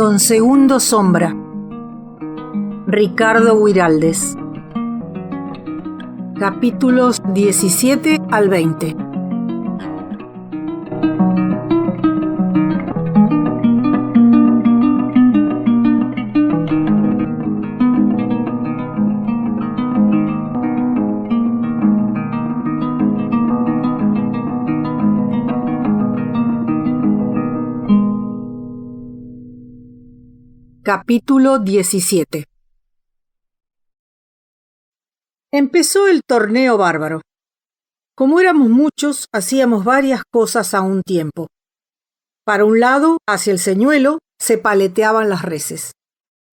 Don Segundo Sombra. Ricardo Guiraldes. Capítulos 17 al 20. Capítulo 17. Empezó el torneo bárbaro. Como éramos muchos, hacíamos varias cosas a un tiempo. Para un lado, hacia el señuelo, se paleteaban las reses.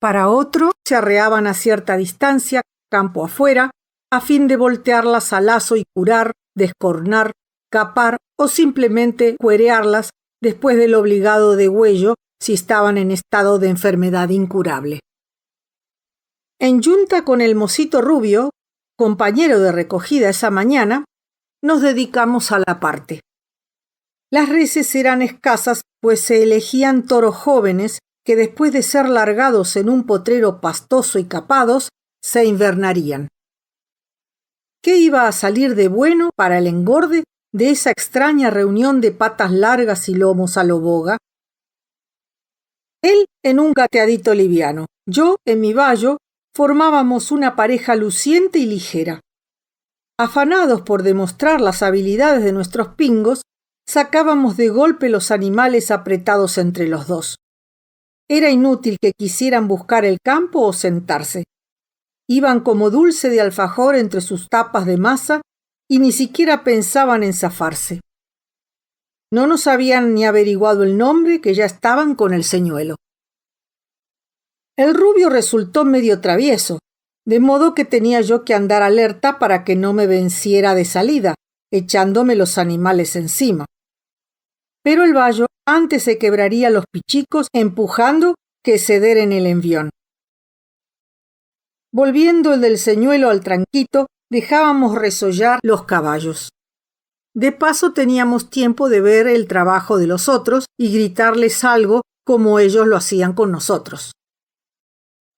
Para otro, se arreaban a cierta distancia, campo afuera, a fin de voltearlas a lazo y curar, descornar, capar o simplemente cuerearlas después del obligado degüello si estaban en estado de enfermedad incurable. En yunta con el mocito rubio, compañero de recogida esa mañana, nos dedicamos a la parte. Las reses eran escasas, pues se elegían toros jóvenes que después de ser largados en un potrero pastoso y capados, se invernarían. ¿Qué iba a salir de bueno para el engorde de esa extraña reunión de patas largas y lomos a lo boga? Él en un gateadito liviano, yo en mi bayo, formábamos una pareja luciente y ligera. Afanados por demostrar las habilidades de nuestros pingos, sacábamos de golpe los animales apretados entre los dos. Era inútil que quisieran buscar el campo o sentarse. Iban como dulce de alfajor entre sus tapas de masa y ni siquiera pensaban en zafarse. No nos habían ni averiguado el nombre que ya estaban con el señuelo. El rubio resultó medio travieso, de modo que tenía yo que andar alerta para que no me venciera de salida, echándome los animales encima. Pero el bayo antes se quebraría los pichicos empujando que ceder en el envión. Volviendo el del señuelo al tranquito, dejábamos resollar los caballos. De paso teníamos tiempo de ver el trabajo de los otros y gritarles algo como ellos lo hacían con nosotros.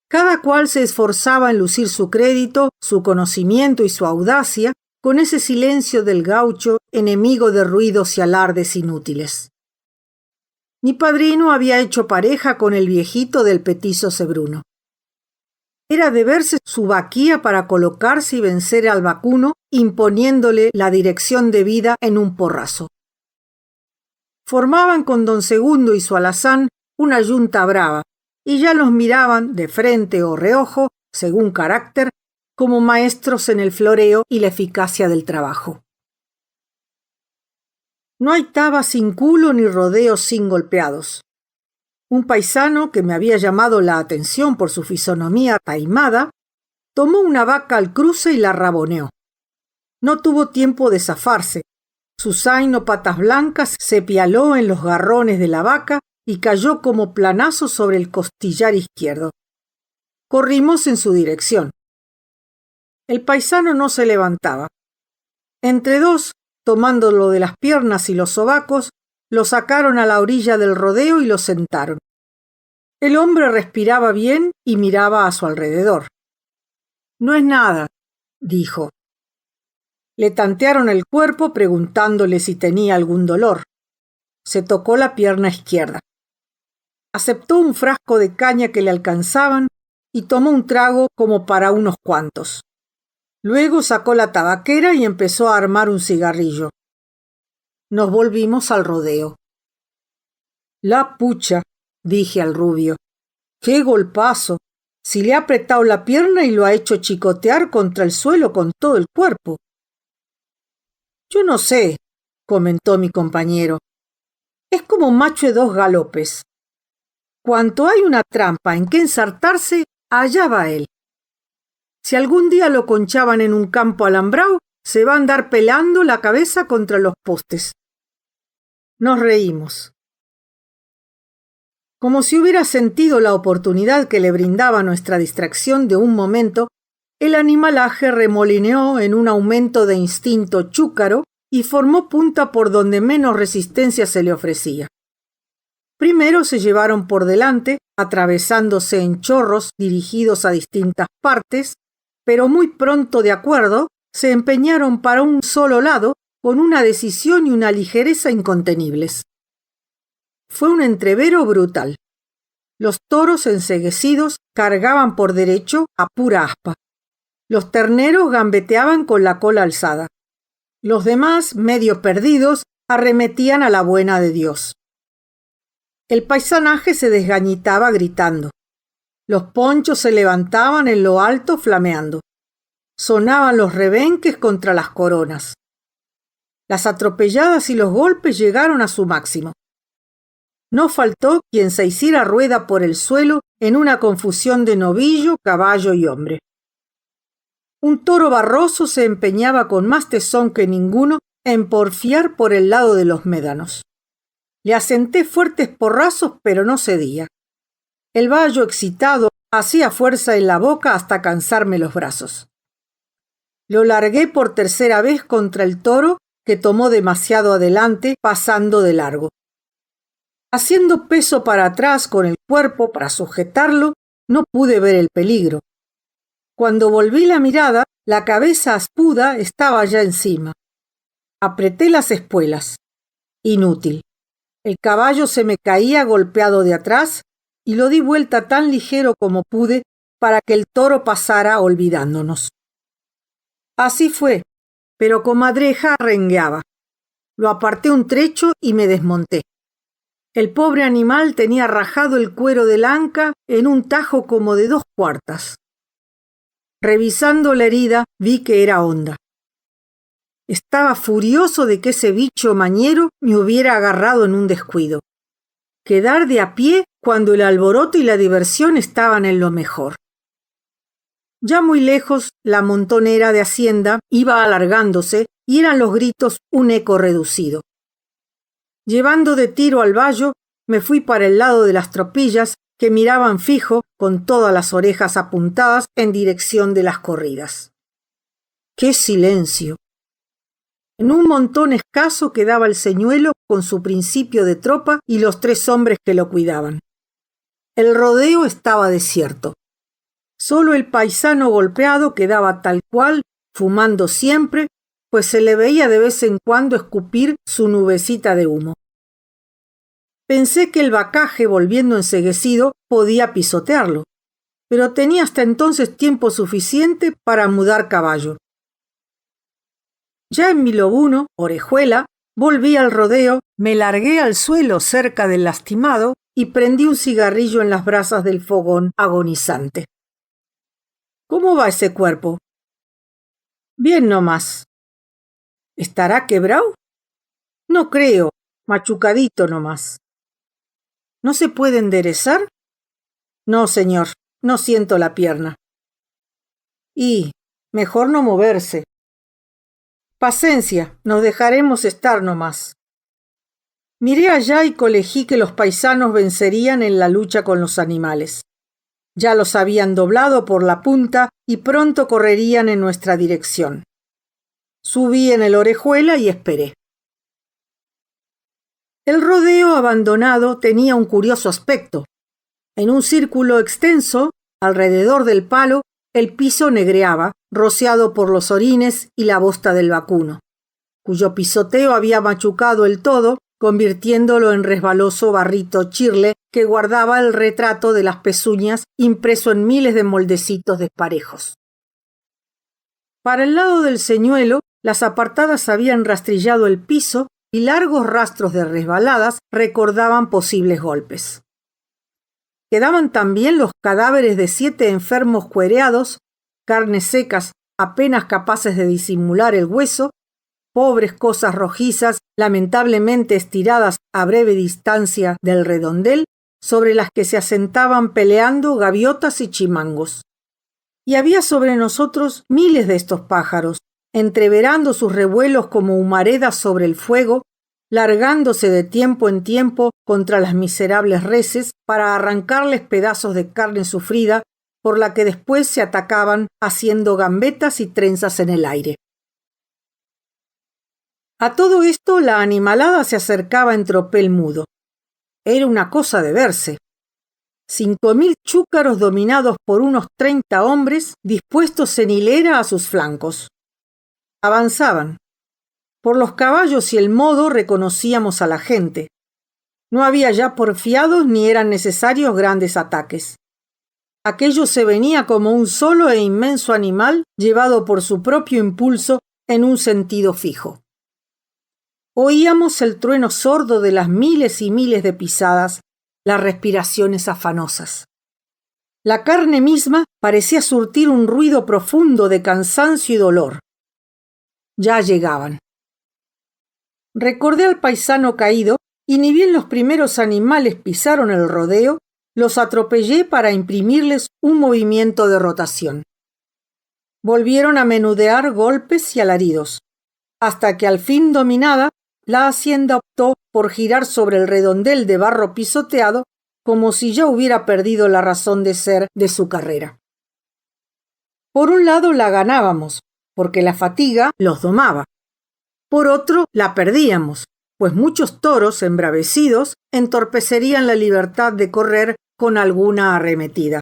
Cada cual se esforzaba en lucir su crédito, su conocimiento y su audacia con ese silencio del gaucho, enemigo de ruidos y alardes inútiles. Mi padrino había hecho pareja con el viejito del petizo cebruno. Era de verse su vaquía para colocarse y vencer al vacuno, imponiéndole la dirección de vida en un porrazo. Formaban con don Segundo y su alazán una yunta brava, y ya los miraban de frente o reojo, según carácter, como maestros en el floreo y la eficacia del trabajo. No hay taba sin culo ni rodeos sin golpeados. Un paisano que me había llamado la atención por su fisonomía taimada, tomó una vaca al cruce y la raboneó. No tuvo tiempo de zafarse. Su zaino patas blancas se pialó en los garrones de la vaca y cayó como planazo sobre el costillar izquierdo. Corrimos en su dirección. El paisano no se levantaba. Entre dos, tomándolo de las piernas y los sobacos, lo sacaron a la orilla del rodeo y lo sentaron. El hombre respiraba bien y miraba a su alrededor. «No es nada», dijo. Le tantearon el cuerpo preguntándole si tenía algún dolor. Se tocó la pierna izquierda. Aceptó un frasco de caña que le alcanzaban y tomó un trago como para unos cuantos. Luego sacó la tabaquera y empezó a armar un cigarrillo. Nos volvimos al rodeo. «La pucha», dije al rubio. «Qué golpazo. Si le ha apretado la pierna y lo ha hecho chicotear contra el suelo con todo el cuerpo». «Yo no sé», comentó mi compañero. «Es como macho de dos galopes. Cuanto hay una trampa en que ensartarse, allá va él. Si algún día lo conchaban en un campo alambrado, se va a andar pelando la cabeza contra los postes». Nos reímos. Como si hubiera sentido la oportunidad que le brindaba nuestra distracción de un momento, el animalaje remolineó en un aumento de instinto chúcaro y formó punta por donde menos resistencia se le ofrecía. Primero se llevaron por delante, atravesándose en chorros dirigidos a distintas partes, pero muy pronto de acuerdo, se empeñaron para un solo lado con una decisión y una ligereza incontenibles. Fue un entrevero brutal. Los toros enceguecidos cargaban por derecho a pura aspa. Los terneros gambeteaban con la cola alzada. Los demás, medio perdidos, arremetían a la buena de Dios. El paisanaje se desgañitaba gritando. Los ponchos se levantaban en lo alto flameando. Sonaban los rebenques contra las coronas. Las atropelladas y los golpes llegaron a su máximo. No faltó quien se hiciera rueda por el suelo en una confusión de novillo, caballo y hombre. Un toro barroso se empeñaba con más tesón que ninguno en porfiar por el lado de los médanos. Le asenté fuertes porrazos, pero no cedía. El vallo excitado hacía fuerza en la boca hasta cansarme los brazos. Lo largué por tercera vez contra el toro, que tomó demasiado adelante, pasando de largo. Haciendo peso para atrás con el cuerpo para sujetarlo, no pude ver el peligro. Cuando volví la mirada, la cabeza aspuda estaba ya encima. Apreté las espuelas. Inútil. El caballo se me caía golpeado de atrás y lo di vuelta tan ligero como pude para que el toro pasara olvidándonos. Así fue, pero comadreja rengueaba. Lo aparté un trecho y me desmonté. El pobre animal tenía rajado el cuero del anca en un tajo como de 2 cuartas. Revisando la herida, vi que era honda. Estaba furioso de que ese bicho mañero me hubiera agarrado en un descuido. Quedar de a pie cuando el alboroto y la diversión estaban en lo mejor. Ya muy lejos, la montonera de Hacienda iba alargándose y eran los gritos un eco reducido. Llevando de tiro al vallo, me fui para el lado de las tropillas que miraban fijo con todas las orejas apuntadas en dirección de las corridas. ¡Qué silencio! En un montón escaso quedaba el señuelo con su principio de tropa y los 3 hombres que lo cuidaban. El rodeo estaba desierto. Solo el paisano golpeado quedaba tal cual, fumando siempre, pues se le veía de vez en cuando escupir su nubecita de humo. Pensé que el bacaje, volviendo enceguecido, podía pisotearlo, pero tenía hasta entonces tiempo suficiente para mudar caballo. Ya en mi lobuno, orejuela, volví al rodeo, me largué al suelo cerca del lastimado y prendí un cigarrillo en las brasas del fogón agonizante. ¿Cómo va ese cuerpo? Bien nomás. ¿Estará quebrado? No creo, machucadito nomás. ¿No se puede enderezar? No, señor, no siento la pierna. Y mejor no moverse. Paciencia, nos dejaremos estar nomás. Miré allá y colegí que los paisanos vencerían en la lucha con los animales. Ya los habían doblado por la punta y pronto correrían en nuestra dirección. Subí en el orejuela y esperé. El rodeo abandonado tenía un curioso aspecto. En un círculo extenso, alrededor del palo, el piso negreaba, rociado por los orines y la bosta del vacuno, cuyo pisoteo había machucado el todo, convirtiéndolo en resbaloso barrito chirle que guardaba el retrato de las pezuñas impreso en miles de moldecitos desparejos. Para el lado del señuelo, las apartadas habían rastrillado el piso y largos rastros de resbaladas recordaban posibles golpes. Quedaban también los cadáveres de 7 enfermos cuereados, carnes secas apenas capaces de disimular el hueso, pobres cosas rojizas lamentablemente estiradas a breve distancia del redondel, sobre las que se asentaban peleando gaviotas y chimangos. Y había sobre nosotros miles de estos pájaros, entreverando sus revuelos como humaredas sobre el fuego, largándose de tiempo en tiempo contra las miserables reses para arrancarles pedazos de carne sufrida, por la que después se atacaban haciendo gambetas y trenzas en el aire. A todo esto la animalada se acercaba en tropel mudo. Era una cosa de verse. 5.000 chúcaros dominados por unos 30 hombres dispuestos en hilera a sus flancos. Avanzaban. Por los caballos y el modo reconocíamos a la gente. No había ya porfiados ni eran necesarios grandes ataques. Aquello se venía como un solo e inmenso animal llevado por su propio impulso en un sentido fijo. Oíamos el trueno sordo de las miles y miles de pisadas, las respiraciones afanosas. La carne misma parecía surtir un ruido profundo de cansancio y dolor. Ya llegaban. Recordé al paisano caído y ni bien los primeros animales pisaron el rodeo, los atropellé para imprimirles un movimiento de rotación. Volvieron a menudear golpes y alaridos, hasta que al fin dominada, la hacienda optó por girar sobre el redondel de barro pisoteado como si ya hubiera perdido la razón de ser de su carrera. Por un lado la ganábamos, porque la fatiga los domaba. Por otro, la perdíamos, pues muchos toros embravecidos entorpecerían la libertad de correr con alguna arremetida.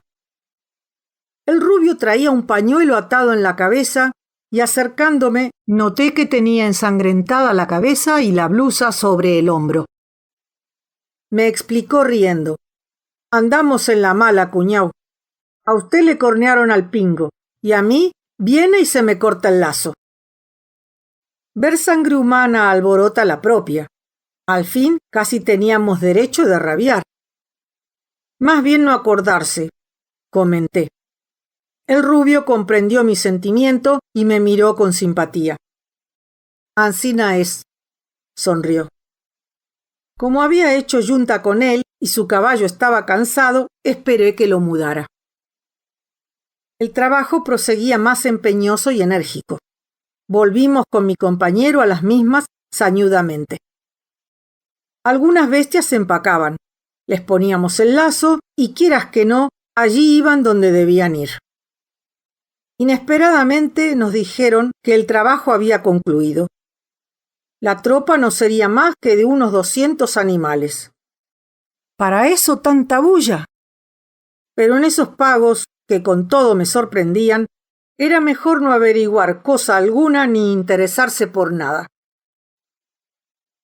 El rubio traía un pañuelo atado en la cabeza y acercándome noté que tenía ensangrentada la cabeza y la blusa sobre el hombro. Me explicó riendo. Andamos en la mala, cuñao. A usted le cornearon al pingo y a mí viene y se me corta el lazo. Ver sangre humana alborota la propia. Al fin casi teníamos derecho de rabiar. Más bien no acordarse, comenté. El rubio comprendió mi sentimiento y me miró con simpatía. Ansina es, sonrió. Como había hecho yunta con él y su caballo estaba cansado, esperé que lo mudara. El trabajo proseguía más empeñoso y enérgico. Volvimos con mi compañero a las mismas sañudamente. Algunas bestias se empacaban, les poníamos el lazo y quieras que no, allí iban donde debían ir. Inesperadamente nos dijeron que el trabajo había concluido. La tropa no sería más que de unos 200 animales. ¿Para eso tanta bulla? Pero en esos pagos, que con todo me sorprendían, era mejor no averiguar cosa alguna ni interesarse por nada.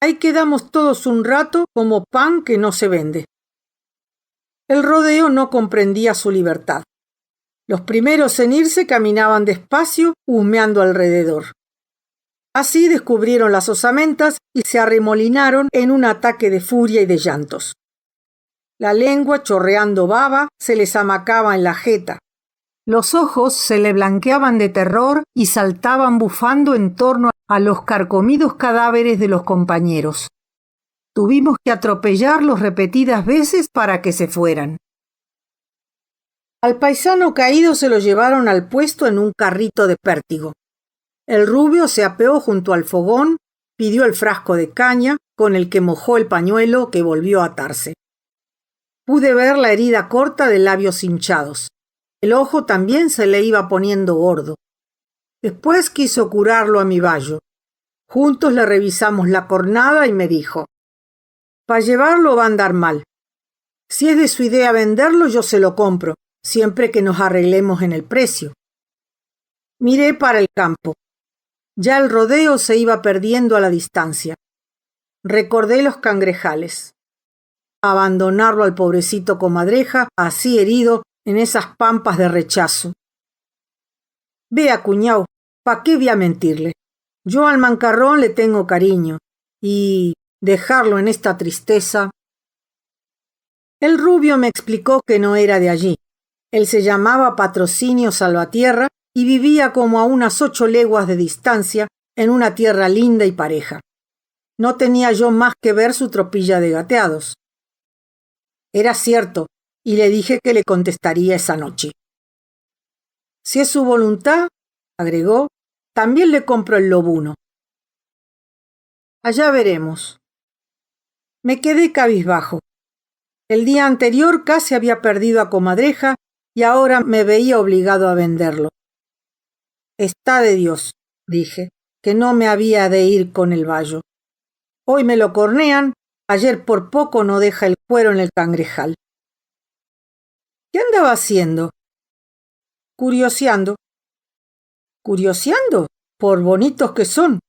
Ahí quedamos todos un rato como pan que no se vende. El rodeo no comprendía su libertad. Los primeros en irse caminaban despacio, husmeando alrededor. Así descubrieron las osamentas y se arremolinaron en un ataque de furia y de llantos. La lengua, chorreando baba, se les amacaba en la jeta. Los ojos se le blanqueaban de terror y saltaban bufando en torno a los carcomidos cadáveres de los compañeros. Tuvimos que atropellarlos repetidas veces para que se fueran. Al paisano caído se lo llevaron al puesto en un carrito de pértigo. El rubio se apeó junto al fogón, pidió el frasco de caña, con el que mojó el pañuelo que volvió a atarse. Pude ver la herida corta de labios hinchados. El ojo también se le iba poniendo gordo. Después quiso curarlo a mi bayo. Juntos le revisamos la cornada y me dijo: «Pa' llevarlo va a andar mal. Si es de su idea venderlo, yo se lo compro, siempre que nos arreglemos en el precio». Miré para el campo. Ya el rodeo se iba perdiendo a la distancia. Recordé los cangrejales. Abandonarlo al pobrecito comadreja, así herido, en esas pampas de rechazo. Vea, cuñao, ¿pa' qué voy a mentirle? Yo al mancarrón le tengo cariño, y dejarlo en esta tristeza. El rubio me explicó que no era de allí. Él se llamaba Patrocinio Salvatierra y vivía como a unas 8 leguas de distancia, en una tierra linda y pareja. No tenía yo más que ver su tropilla de gateados. Era cierto, y le dije que le contestaría esa noche. Si es su voluntad, agregó, también le compro el lobuno. Allá veremos. Me quedé cabizbajo. El día anterior casi había perdido a comadreja y ahora me veía obligado a venderlo. Está de Dios, dije, que no me había de ir con el bayo. Hoy me lo cornean Ayer por poco no deja el cuero en el cangrejal. ¿Qué andaba haciendo? Curioseando. ¿Curioseando? Por bonitos que son.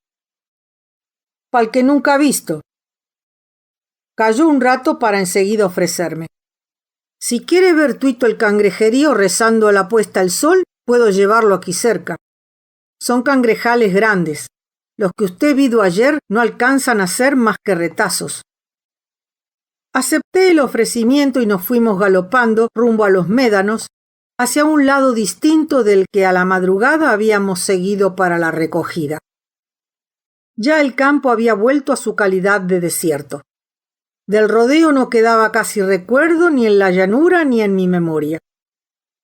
Pa'l que nunca ha visto. Calló un rato para enseguida ofrecerme. Si quiere ver tuito el cangrejerío rezando a la puesta el sol, puedo llevarlo aquí cerca. Son cangrejales grandes. Los que usted vido ayer no alcanzan a ser más que retazos. Acepté el ofrecimiento y nos fuimos galopando rumbo a los médanos, hacia un lado distinto del que a la madrugada habíamos seguido para la recogida. Ya el campo había vuelto a su calidad de desierto. Del rodeo no quedaba casi recuerdo ni en la llanura ni en mi memoria.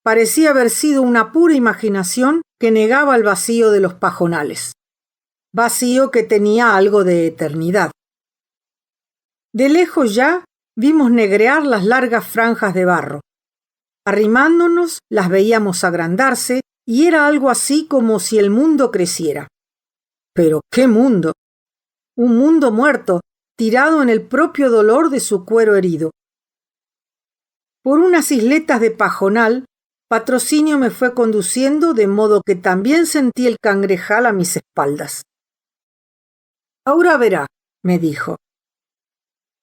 Parecía haber sido una pura imaginación que negaba el vacío de los pajonales. Vacío que tenía algo de eternidad. De lejos ya vimos negrear las largas franjas de barro. Arrimándonos las veíamos agrandarse y era algo así como si el mundo creciera. Pero ¡qué mundo! Un mundo muerto, tirado en el propio dolor de su cuero herido. Por unas isletas de pajonal, Patrocinio me fue conduciendo de modo que también sentí el cangrejal a mis espaldas. Ahora verá, me dijo.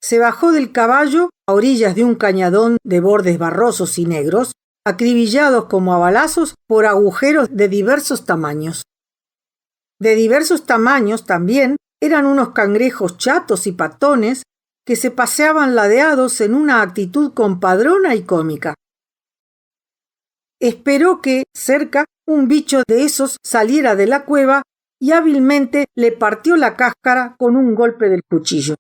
Se bajó del caballo a orillas de un cañadón de bordes barrosos y negros, acribillados como a balazos por agujeros de diversos tamaños. De diversos tamaños también eran unos cangrejos chatos y patones que se paseaban ladeados en una actitud compadrona y cómica. Esperó que, cerca, un bicho de esos saliera de la cueva y hábilmente le partió la cáscara con un golpe del cuchillo.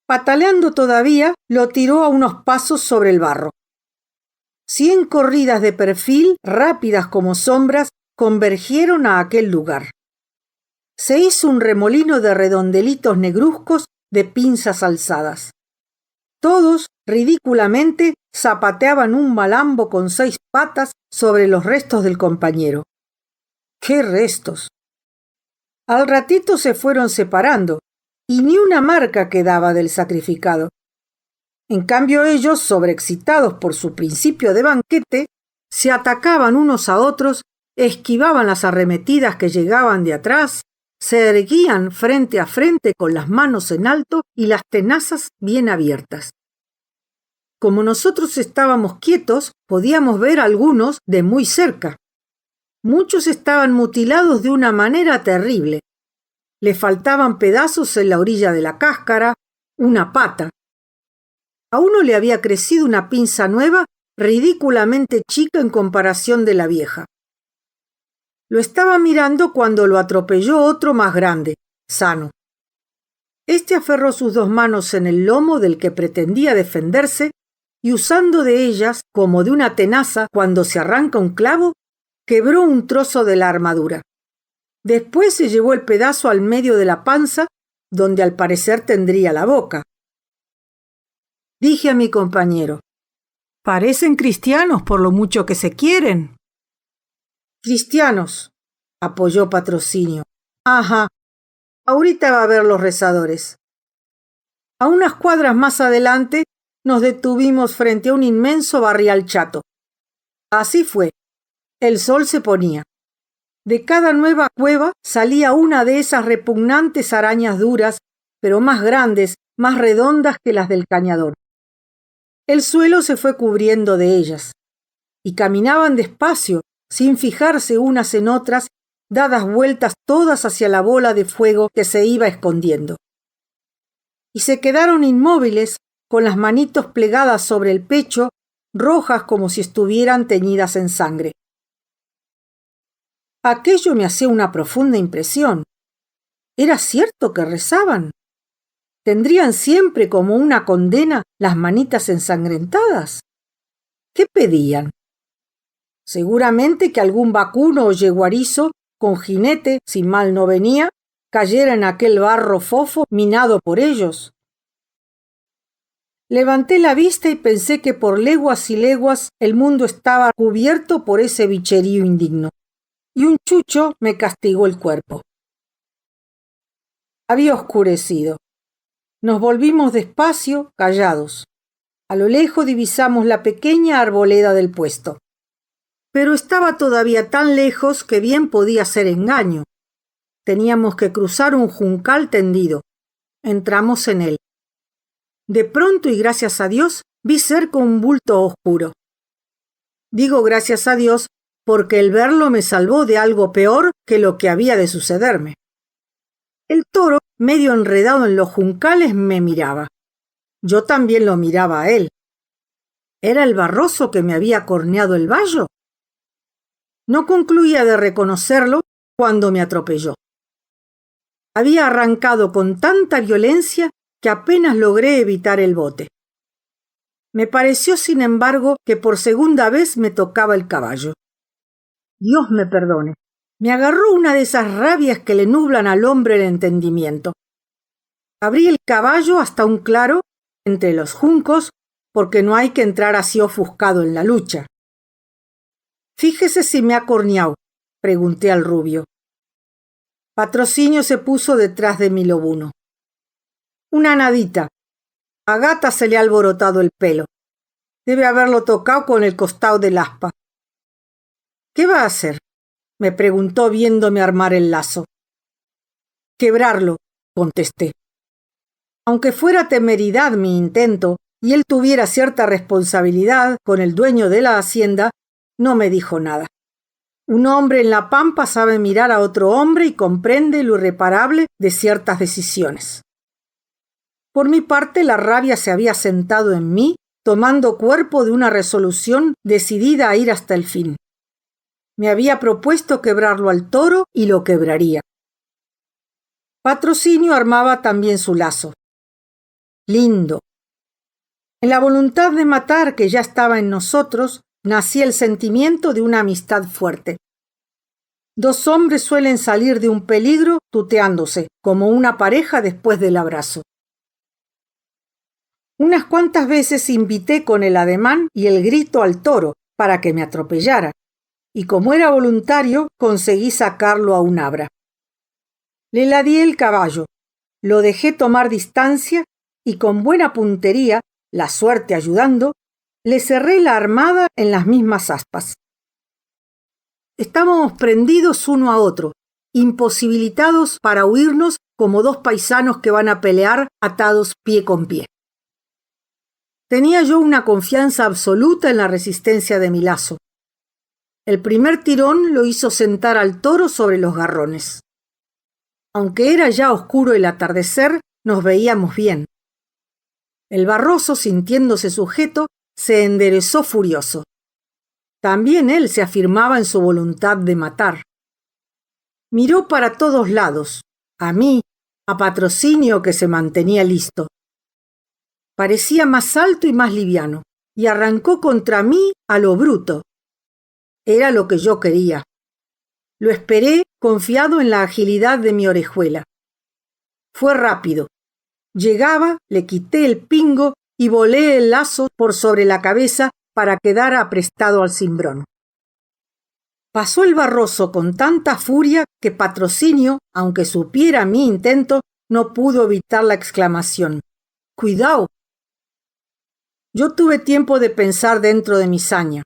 Pataleando todavía, lo tiró a unos pasos sobre el barro. 100 corridas de perfil, rápidas como sombras, convergieron a aquel lugar. Se hizo un remolino de redondelitos negruzcos de pinzas alzadas. Todos, ridículamente, zapateaban un malambo con 6 patas sobre los restos del compañero. ¡Qué restos! Al ratito se fueron separando, y ni una marca quedaba del sacrificado. En cambio ellos, sobreexcitados por su principio de banquete, se atacaban unos a otros, esquivaban las arremetidas que llegaban de atrás, se erguían frente a frente con las manos en alto y las tenazas bien abiertas. Como nosotros estábamos quietos, podíamos ver a algunos de muy cerca. Muchos estaban mutilados de una manera terrible. Le faltaban pedazos en la orilla de la cáscara, una pata. A uno le había crecido una pinza nueva, ridículamente chica en comparación de la vieja. Lo estaba mirando cuando lo atropelló otro más grande, sano. Este aferró sus 2 manos en el lomo del que pretendía defenderse y usando de ellas como de una tenaza cuando se arranca un clavo, quebró un trozo de la armadura. Después se llevó el pedazo al medio de la panza, donde al parecer tendría la boca. Dije a mi compañero, parecen cristianos por lo mucho que se quieren. Cristianos, apoyó Patrocinio. Ajá, ahorita va a ver los rezadores. A unas cuadras más adelante nos detuvimos frente a un inmenso barrial chato. Así fue. El sol se ponía. De cada nueva cueva salía una de esas repugnantes arañas duras, pero más grandes, más redondas que las del cañador. El suelo se fue cubriendo de ellas, y caminaban despacio, sin fijarse unas en otras, dadas vueltas todas hacia la bola de fuego que se iba escondiendo. Y se quedaron inmóviles, con las manitos plegadas sobre el pecho, rojas como si estuvieran teñidas en sangre. Aquello me hacía una profunda impresión. ¿Era cierto que rezaban? ¿Tendrían siempre como una condena las manitas ensangrentadas? ¿Qué pedían? Seguramente que algún vacuno o yeguarizo, con jinete, si mal no venía, cayera en aquel barro fofo minado por ellos. Levanté la vista y pensé que por leguas y leguas el mundo estaba cubierto por ese bicherío indigno. Y un chucho me castigó el cuerpo. Había oscurecido. Nos volvimos despacio, callados. A lo lejos divisamos la pequeña arboleda del puesto. Pero estaba todavía tan lejos que bien podía ser engaño. Teníamos que cruzar un juncal tendido. Entramos en él. De pronto, y gracias a Dios, vi cerca un bulto oscuro. Digo gracias a Dios porque el verlo me salvó de algo peor que lo que había de sucederme. El toro, medio enredado en los juncales, me miraba. Yo también lo miraba a él. ¿Era el Barroso que me había corneado el vallo? No concluía de reconocerlo cuando me atropelló. Había arrancado con tanta violencia que apenas logré evitar el bote. Me pareció, sin embargo, que por segunda vez me tocaba el caballo. Dios me perdone. Me agarró una de esas rabias que le nublan al hombre el entendimiento. Abrí el caballo hasta un claro entre los juncos, porque no hay que entrar así ofuscado en la lucha. Fíjese si me ha corneado, pregunté al rubio. Patrocinio se puso detrás de mi lobuno. Una nadita. A Gata se le ha alborotado el pelo. Debe haberlo tocado con el costado del aspa. ¿Qué va a hacer?, me preguntó viéndome armar el lazo. Quebrarlo, contesté. Aunque fuera temeridad mi intento y él tuviera cierta responsabilidad con el dueño de la hacienda, no me dijo nada. Un hombre en la pampa sabe mirar a otro hombre y comprende lo irreparable de ciertas decisiones. Por mi parte, la rabia se había sentado en mí, tomando cuerpo de una resolución decidida a ir hasta el fin. Me había propuesto quebrarlo al toro y lo quebraría. Patrocinio armaba también su lazo. Lindo. En la voluntad de matar que ya estaba en nosotros, nacía el sentimiento de una amistad fuerte. Dos hombres suelen salir de un peligro tuteándose, como una pareja después del abrazo. Unas cuantas veces invité con el ademán y el grito al toro para que me atropellara, y como era voluntario, conseguí sacarlo a un abra. Le ladeé el caballo, lo dejé tomar distancia y con buena puntería, la suerte ayudando, le cerré la armada en las mismas aspas. Estábamos prendidos uno a otro, imposibilitados para huirnos como dos paisanos que van a pelear atados pie con pie. Tenía yo una confianza absoluta en la resistencia de mi lazo. El primer tirón lo hizo sentar al toro sobre los garrones. Aunque era ya oscuro el atardecer, nos veíamos bien. El Barroso, sintiéndose sujeto, se enderezó furioso. También él se afirmaba en su voluntad de matar. Miró para todos lados, a mí, a Patrocinio que se mantenía listo. Parecía más alto y más liviano, y arrancó contra mí a lo bruto. Era lo que yo quería. Lo esperé confiado en la agilidad de mi orejuela. Fue rápido. Llegaba, le quité el pingo y volé el lazo por sobre la cabeza para quedar aprestado al cimbrón. Pasó el Barroso con tanta furia que Patrocinio, aunque supiera mi intento, no pudo evitar la exclamación. ¡Cuidado! Yo tuve tiempo de pensar dentro de mi saña.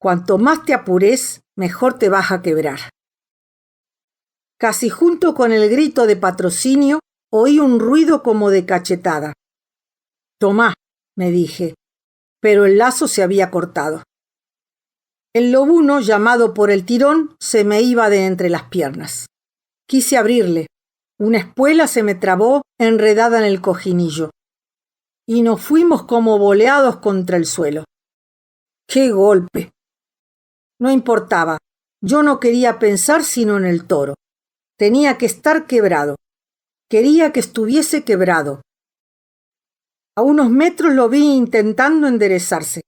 Cuanto más te apures, mejor te vas a quebrar. Casi junto con el grito de Patrocinio, oí un ruido como de cachetada. Tomá, me dije, pero el lazo se había cortado. El lobuno, llamado por el tirón, se me iba de entre las piernas. Quise abrirle. Una espuela se me trabó enredada en el cojinillo. Y nos fuimos como boleados contra el suelo. ¡Qué golpe! No importaba. Yo no quería pensar sino en el toro. Tenía que estar quebrado. Quería que estuviese quebrado. A unos metros lo vi intentando enderezarse.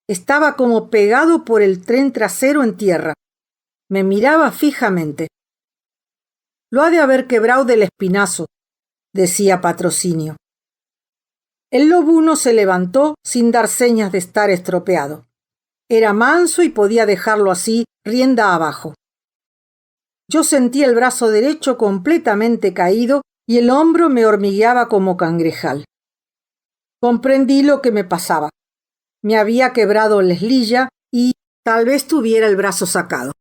Estaba como pegado por el tren trasero en tierra. Me miraba fijamente. Lo ha de haber quebrado del espinazo, decía Patrocinio. El lobuno se levantó sin dar señas de estar estropeado. Era manso y podía dejarlo así, rienda abajo. Yo sentí el brazo derecho completamente caído y el hombro me hormigueaba como cangrejal. Comprendí lo que me pasaba. Me había quebrado la eslilla y tal vez tuviera el brazo sacado.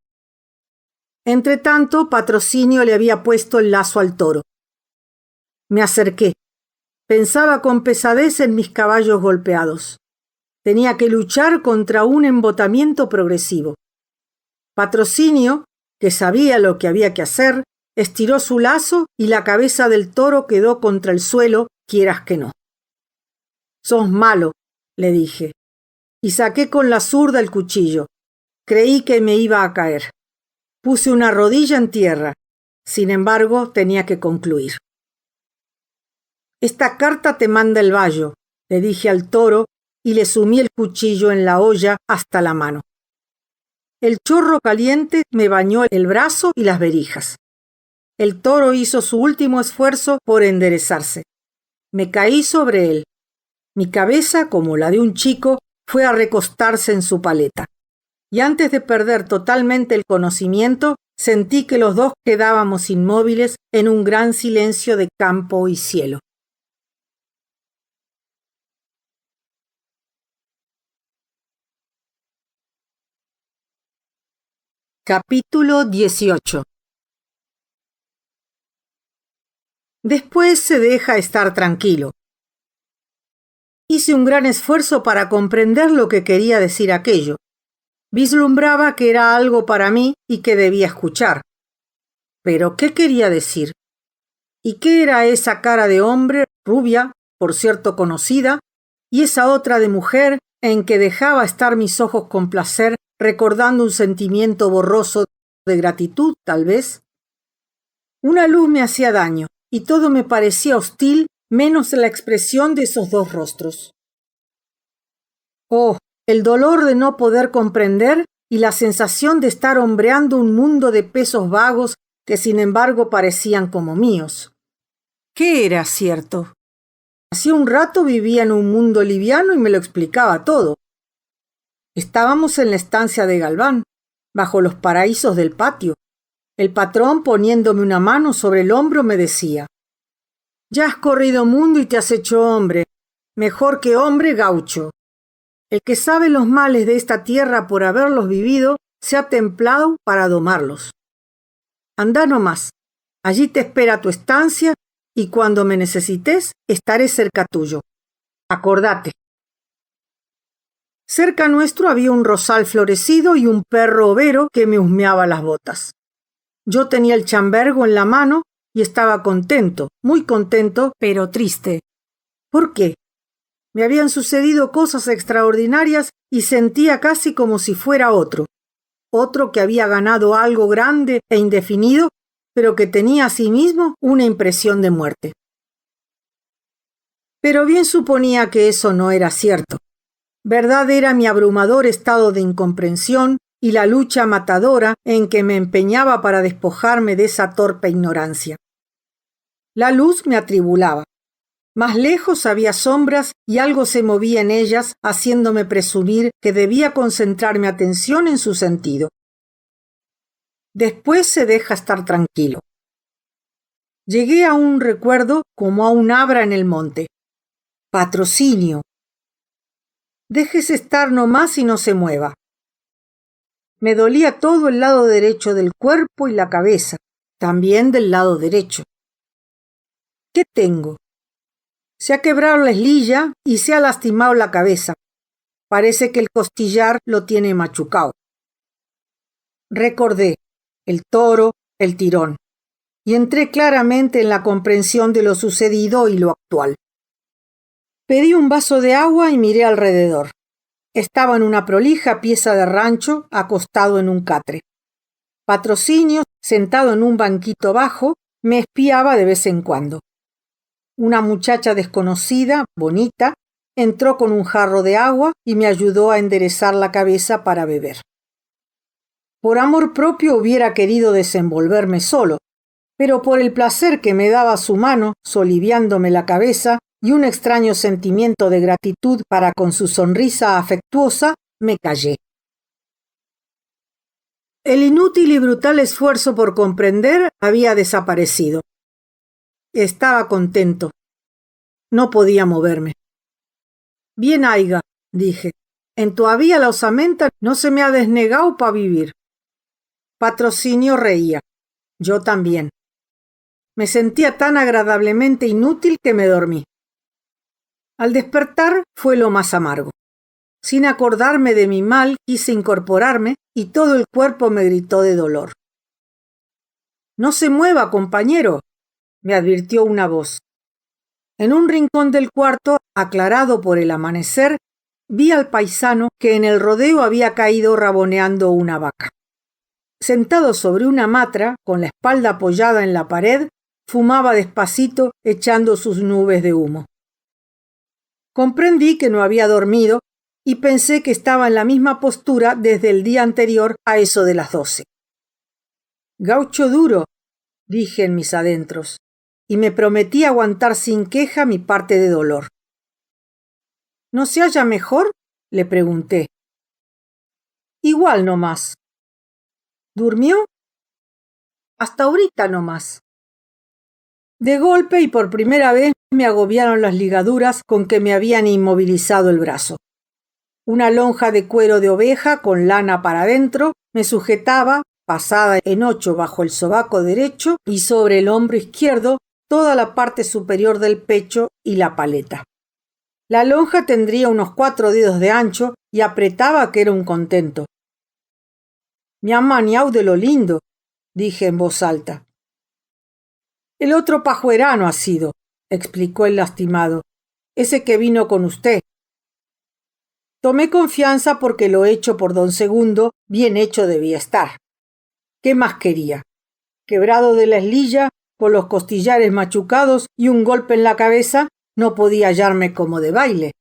Entretanto, Patrocinio le había puesto el lazo al toro. Me acerqué. Pensaba con pesadez en mis caballos golpeados. Tenía que luchar contra un embotamiento progresivo. Patrocinio, que sabía lo que había que hacer, estiró su lazo y la cabeza del toro quedó contra el suelo, quieras que no. «Sos malo», le dije, y saqué con la zurda el cuchillo. Creí que me iba a caer. Puse una rodilla en tierra. Sin embargo, tenía que concluir. «Esta carta te manda el bayo», le dije al toro y le sumí el cuchillo en la olla hasta la mano. El chorro caliente me bañó el brazo y las berijas. El toro hizo su último esfuerzo por enderezarse. Me caí sobre él. Mi cabeza, como la de un chico, fue a recostarse en su paleta. Y antes de perder totalmente el conocimiento, sentí que los dos quedábamos inmóviles en un gran silencio de campo y cielo. Capítulo 18. Después se deja estar tranquilo. Hice un gran esfuerzo para comprender lo que quería decir aquello. Vislumbraba que era algo para mí y que debía escuchar. ¿Pero qué quería decir? ¿Y qué era esa cara de hombre, rubia, por cierto conocida, y esa otra de mujer en que dejaba estar mis ojos con placer, recordando un sentimiento borroso de gratitud, tal vez? Una luz me hacía daño, y todo me parecía hostil, menos la expresión de esos dos rostros. Oh, el dolor de no poder comprender y la sensación de estar hombreando un mundo de pesos vagos que sin embargo parecían como míos. ¿Qué era cierto? Hacía un rato vivía en un mundo liviano y me lo explicaba todo. Estábamos en la estancia de Galván, bajo los paraísos del patio. El patrón, poniéndome una mano sobre el hombro, me decía: «Ya has corrido mundo y te has hecho hombre, mejor que hombre, gaucho. El que sabe los males de esta tierra por haberlos vivido, se ha templado para domarlos. Andá nomás, allí te espera tu estancia y cuando me necesites, estaré cerca tuyo. Acordate». Cerca nuestro había un rosal florecido y un perro overo que me husmeaba las botas. Yo tenía el chambergo en la mano y estaba contento, muy contento, pero triste. ¿Por qué? Me habían sucedido cosas extraordinarias y sentía casi como si fuera otro que había ganado algo grande e indefinido, pero que tenía asimismo una impresión de muerte. Pero bien suponía que eso no era cierto. Verdad era mi abrumador estado de incomprensión y la lucha matadora en que me empeñaba para despojarme de esa torpe ignorancia. La luz me atribulaba. Más lejos había sombras y algo se movía en ellas, haciéndome presumir que debía concentrar mi atención en su sentido. Después se deja estar tranquilo. Llegué a un recuerdo como a un abra en el monte. Patrocinio. Déjese estar nomás y no se mueva. Me dolía todo el lado derecho del cuerpo y la cabeza, también del lado derecho. ¿Qué tengo? Se ha quebrado la eslilla y se ha lastimado la cabeza. Parece que el costillar lo tiene machucado. Recordé el toro, el tirón, y entré claramente en la comprensión de lo sucedido y lo actual. Pedí un vaso de agua y miré alrededor. Estaba en una prolija pieza de rancho, acostado en un catre. Patrocinio, sentado en un banquito bajo, me espiaba de vez en cuando. Una muchacha desconocida, bonita, entró con un jarro de agua y me ayudó a enderezar la cabeza para beber. Por amor propio hubiera querido desenvolverme solo, pero por el placer que me daba su mano, soliviándome la cabeza, y un extraño sentimiento de gratitud para con su sonrisa afectuosa, me callé. El inútil y brutal esfuerzo por comprender había desaparecido. Estaba contento. No podía moverme. Bien haiga, dije. En todavía la osamenta no se me ha desnegado pa' vivir. Patrocinio reía. Yo también. Me sentía tan agradablemente inútil que me dormí. Al despertar fue lo más amargo. Sin acordarme de mi mal, quise incorporarme y todo el cuerpo me gritó de dolor. No se mueva, compañero, me advirtió una voz. En un rincón del cuarto, aclarado por el amanecer, vi al paisano que en el rodeo había caído raboneando una vaca. Sentado sobre una matra, con la espalda apoyada en la pared, fumaba despacito echando sus nubes de humo. Comprendí que no había dormido y pensé que estaba en la misma postura desde el día anterior a eso de las 12. Gaucho duro, dije en mis adentros, y me prometí aguantar sin queja mi parte de dolor. ¿No se halla mejor?, le pregunté. Igual no más. ¿Durmió? Hasta ahorita no más. De golpe y por primera vez me agobiaron las ligaduras con que me habían inmovilizado el brazo. Una lonja de cuero de oveja con lana para adentro me sujetaba, pasada en 8 bajo el sobaco derecho y sobre el hombro izquierdo, toda la parte superior del pecho y la paleta. La lonja tendría unos 4 dedos de ancho y apretaba que era un contento. Me han maniau de lo lindo, dije en voz alta. El otro pajuerano ha sido, explicó el lastimado, ese que vino con usted. Tomé confianza porque lo hecho por don Segundo bien hecho debía estar. ¿Qué más quería? Quebrado de la eslilla, con los costillares machucados y un golpe en la cabeza, no podía hallarme como de baile.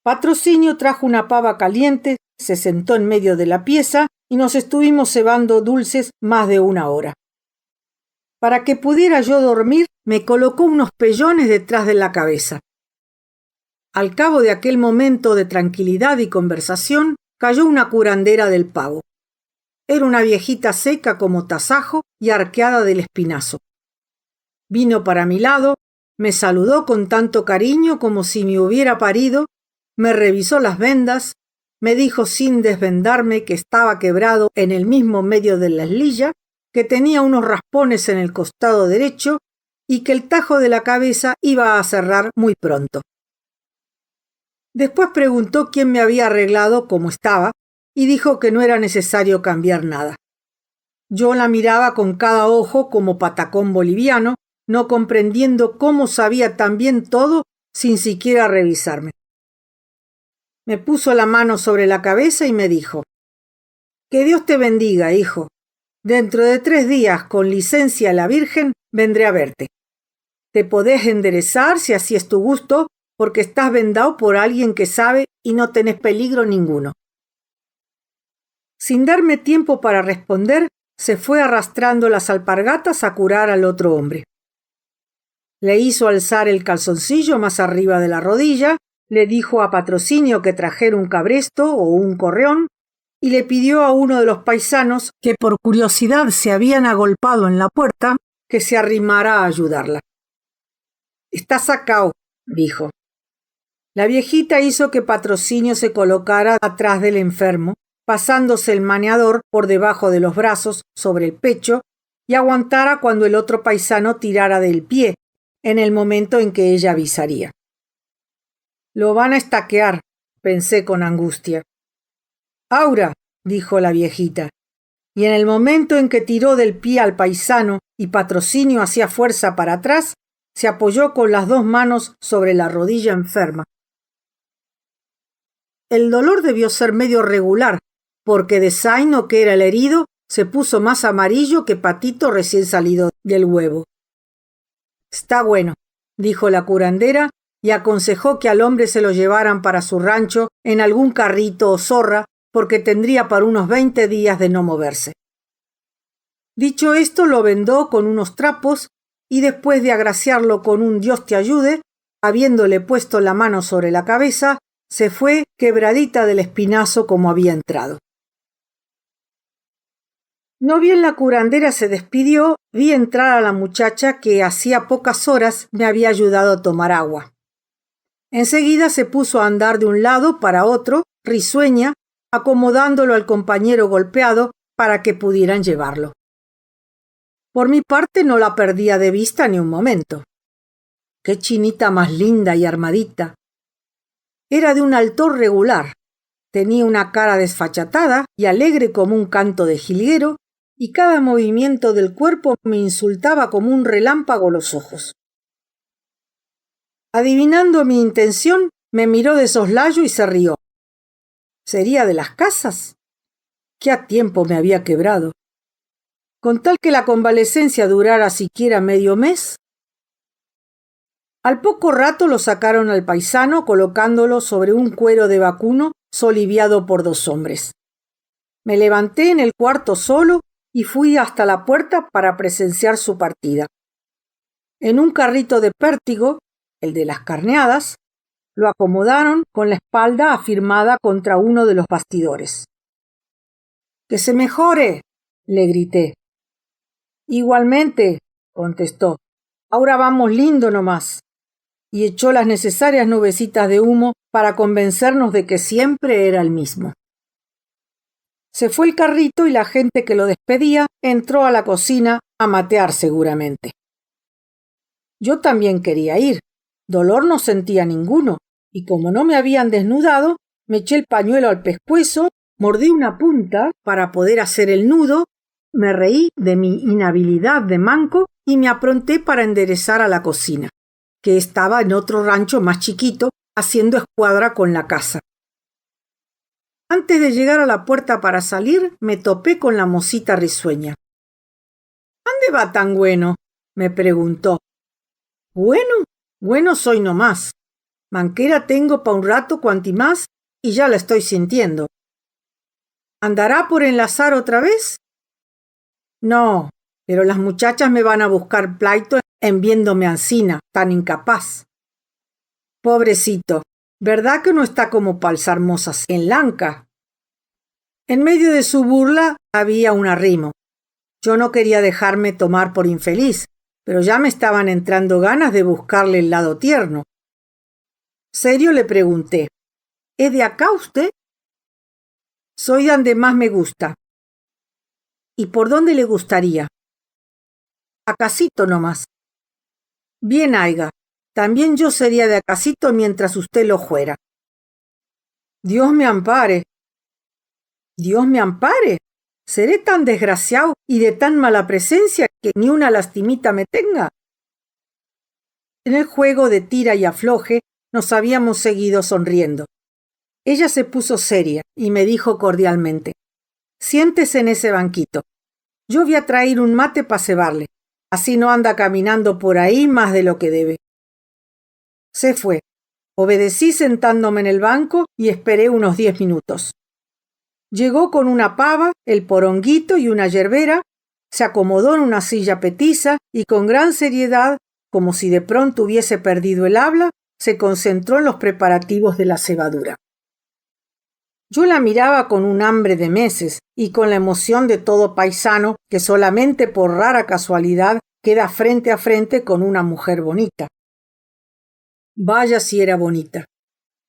Patrocinio trajo una pava caliente, se sentó en medio de la pieza y nos estuvimos cebando dulces más de 1 hora. Para que pudiera yo dormir, me colocó unos pellones detrás de la cabeza. Al cabo de aquel momento de tranquilidad y conversación, cayó una curandera del pavo. Era una viejita seca como tasajo y arqueada del espinazo. Vino para mi lado, me saludó con tanto cariño como si me hubiera parido, me revisó las vendas, me dijo sin desvendarme que estaba quebrado en el mismo medio de la eslilla, que tenía unos raspones en el costado derecho y que el tajo de la cabeza iba a cerrar muy pronto. Después preguntó quién me había arreglado como estaba y dijo que no era necesario cambiar nada. Yo la miraba con cada ojo como patacón boliviano, no comprendiendo cómo sabía tan bien todo sin siquiera revisarme. Me puso la mano sobre la cabeza y me dijo: «Que Dios te bendiga, hijo. Dentro de 3 días, con licencia a la Virgen, vendré a verte. Te podés enderezar si así es tu gusto, porque estás vendado por alguien que sabe y no tenés peligro ninguno». Sin darme tiempo para responder, se fue arrastrando las alpargatas a curar al otro hombre. Le hizo alzar el calzoncillo más arriba de la rodilla, le dijo a Patrocinio que trajera un cabresto o un correón y le pidió a uno de los paisanos, que por curiosidad se habían agolpado en la puerta, que se arrimara a ayudarla. «Está sacao», dijo. La viejita hizo que Patrocinio se colocara atrás del enfermo, pasándose el maniador por debajo de los brazos sobre el pecho y aguantara cuando el otro paisano tirara del pie, en el momento en que ella avisaría. «Lo van a estaquear», pensé con angustia. «Aura», dijo la viejita, y en el momento en que tiró del pie al paisano y Patrocinio hacía fuerza para atrás, se apoyó con las 2 manos sobre la rodilla enferma. El dolor debió ser medio regular, porque de zaino que era el herido, se puso más amarillo que patito recién salido del huevo. «Está bueno», dijo la curandera, y aconsejó que al hombre se lo llevaran para su rancho en algún carrito o zorra, porque tendría para unos 20 días de no moverse. Dicho esto, lo vendó con unos trapos y después de agraciarlo con un Dios te ayude, habiéndole puesto la mano sobre la cabeza, se fue quebradita del espinazo como había entrado. No bien la curandera se despidió, vi entrar a la muchacha que hacía pocas horas me había ayudado a tomar agua. Enseguida se puso a andar de un lado para otro, risueña, acomodándolo al compañero golpeado para que pudieran llevarlo. Por mi parte no la perdía de vista ni un momento. ¡Qué chinita más linda y armadita! Era de un altor regular, tenía una cara desfachatada y alegre como un canto de jilguero, y cada movimiento del cuerpo me insultaba como un relámpago los ojos. Adivinando mi intención, me miró de soslayo y se rió. ¿Sería de las casas? ¿Qué a tiempo me había quebrado? Con tal que la convalecencia durara siquiera medio mes. Al poco rato lo sacaron al paisano colocándolo sobre un cuero de vacuno soliviado por 2 hombres. Me levanté en el cuarto solo y fui hasta la puerta para presenciar su partida. En un carrito de pértigo, el de las carneadas, lo acomodaron con la espalda afirmada contra uno de los bastidores. —¡Que se mejore! —le grité. —Igualmente —contestó—, ahora vamos lindo nomás. Y echó las necesarias nubecitas de humo para convencernos de que siempre era el mismo. Se fue el carrito y la gente que lo despedía entró a la cocina a matear seguramente. Yo también quería ir. Dolor no sentía ninguno, y como no me habían desnudado, me eché el pañuelo al pescuezo, mordí una punta para poder hacer el nudo, me reí de mi inhabilidad de manco y me apronté para enderezar a la cocina, que estaba en otro rancho más chiquito, haciendo escuadra con la casa. Antes de llegar a la puerta para salir, me topé con la mocita risueña. —¿Ande va tan bueno? —me preguntó. Bueno soy nomás. Manquera tengo pa un rato cuantimás y ya la estoy sintiendo. ¿Andará por enlazar otra vez? No, pero las muchachas me van a buscar pleito en viéndome ansina, tan incapaz. Pobrecito, ¿verdad que no está como pa alzar mozas en lanca? En medio de su burla había un arrimo. Yo no quería dejarme tomar por infeliz, pero ya me estaban entrando ganas de buscarle el lado tierno. Serio le pregunté, ¿es de acá usted? Soy de donde más me gusta. ¿Y por dónde le gustaría? Acasito nomás. Bien haiga, también yo sería de acasito mientras usted lo fuera. Dios me ampare. Dios me ampare. ¿Seré tan desgraciado y de tan mala presencia que ni una lastimita me tenga? En el juego de tira y afloje nos habíamos seguido sonriendo. Ella se puso seria y me dijo cordialmente, «Siéntese en ese banquito. Yo voy a traer un mate pa' cebarle. Así no anda caminando por ahí más de lo que debe». Se fue. Obedecí sentándome en el banco y esperé unos 10 minutos. Llegó con una pava, el poronguito y una yerbera, se acomodó en una silla petiza y con gran seriedad, como si de pronto hubiese perdido el habla, se concentró en los preparativos de la cebadura. Yo la miraba con un hambre de meses y con la emoción de todo paisano que solamente por rara casualidad queda frente a frente con una mujer bonita. Vaya si era bonita.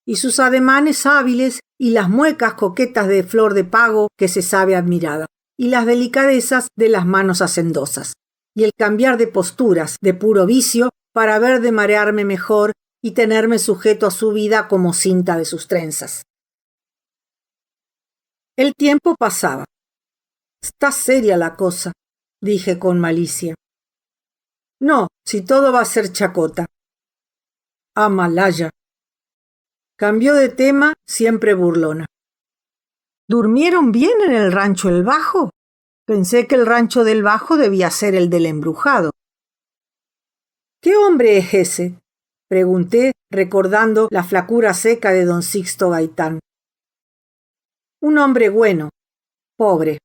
Y sus ademanes hábiles y las muecas coquetas de flor de pago que se sabe admirada, y las delicadezas de las manos hacendosas, y el cambiar de posturas de puro vicio para ver de marearme mejor y tenerme sujeto a su vida como cinta de sus trenzas. El tiempo pasaba. «Está seria la cosa», dije con malicia. «No, si todo va a ser chacota». «Ah, malaya». Cambió de tema, siempre burlona. ¿Durmieron bien en el rancho El Bajo? Pensé que el rancho del Bajo debía ser el del embrujado. ¿Qué hombre es ese?, pregunté, recordando la flacura seca de don Sixto Gaitán. Un hombre bueno, pobre.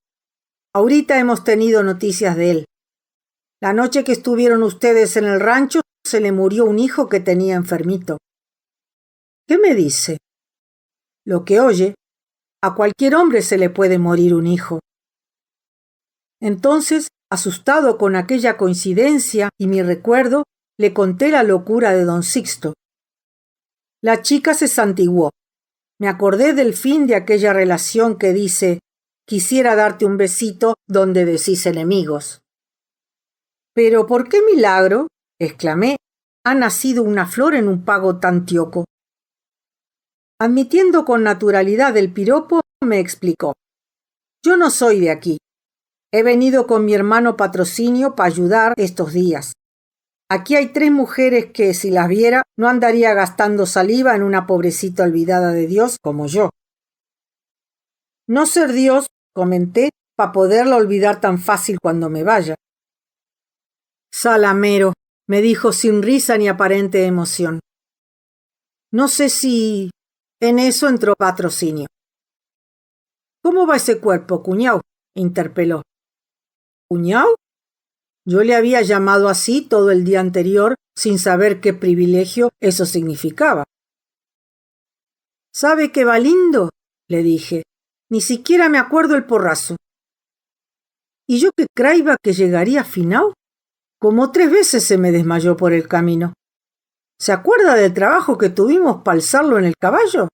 Ahorita hemos tenido noticias de él. La noche que estuvieron ustedes en el rancho se le murió un hijo que tenía enfermito. ¿Qué me dice? Lo que oye. A cualquier hombre se le puede morir un hijo. Entonces, asustado con aquella coincidencia y mi recuerdo, le conté la locura de don Sixto. La chica se santiguó. Me acordé del fin de aquella relación que dice: quisiera darte un besito donde decís enemigos. Pero ¿por qué milagro? Exclamé. Ha nacido una flor en un pago tan tioco. Admitiendo con naturalidad el piropo, me explicó: yo no soy de aquí. He venido con mi hermano Patrocinio para ayudar estos días. Aquí hay 3 mujeres que, si las viera, no andaría gastando saliva en una pobrecita olvidada de Dios como yo. No ser Dios, comenté, para poderla olvidar tan fácil cuando me vaya. Salamero, me dijo sin risa ni aparente emoción. No sé si... En eso entró Patrocinio. ¿Cómo va ese cuerpo, cuñao?, interpeló. ¿Cuñao? Yo le había llamado así todo el día anterior sin saber qué privilegio eso significaba. ¿Sabe qué va lindo?, le dije. Ni siquiera me acuerdo el porrazo. ¿Y yo que craiba que llegaría finao? Como 3 veces se me desmayó por el camino. ¿Se acuerda del trabajo que tuvimos para alzarlo en el caballo?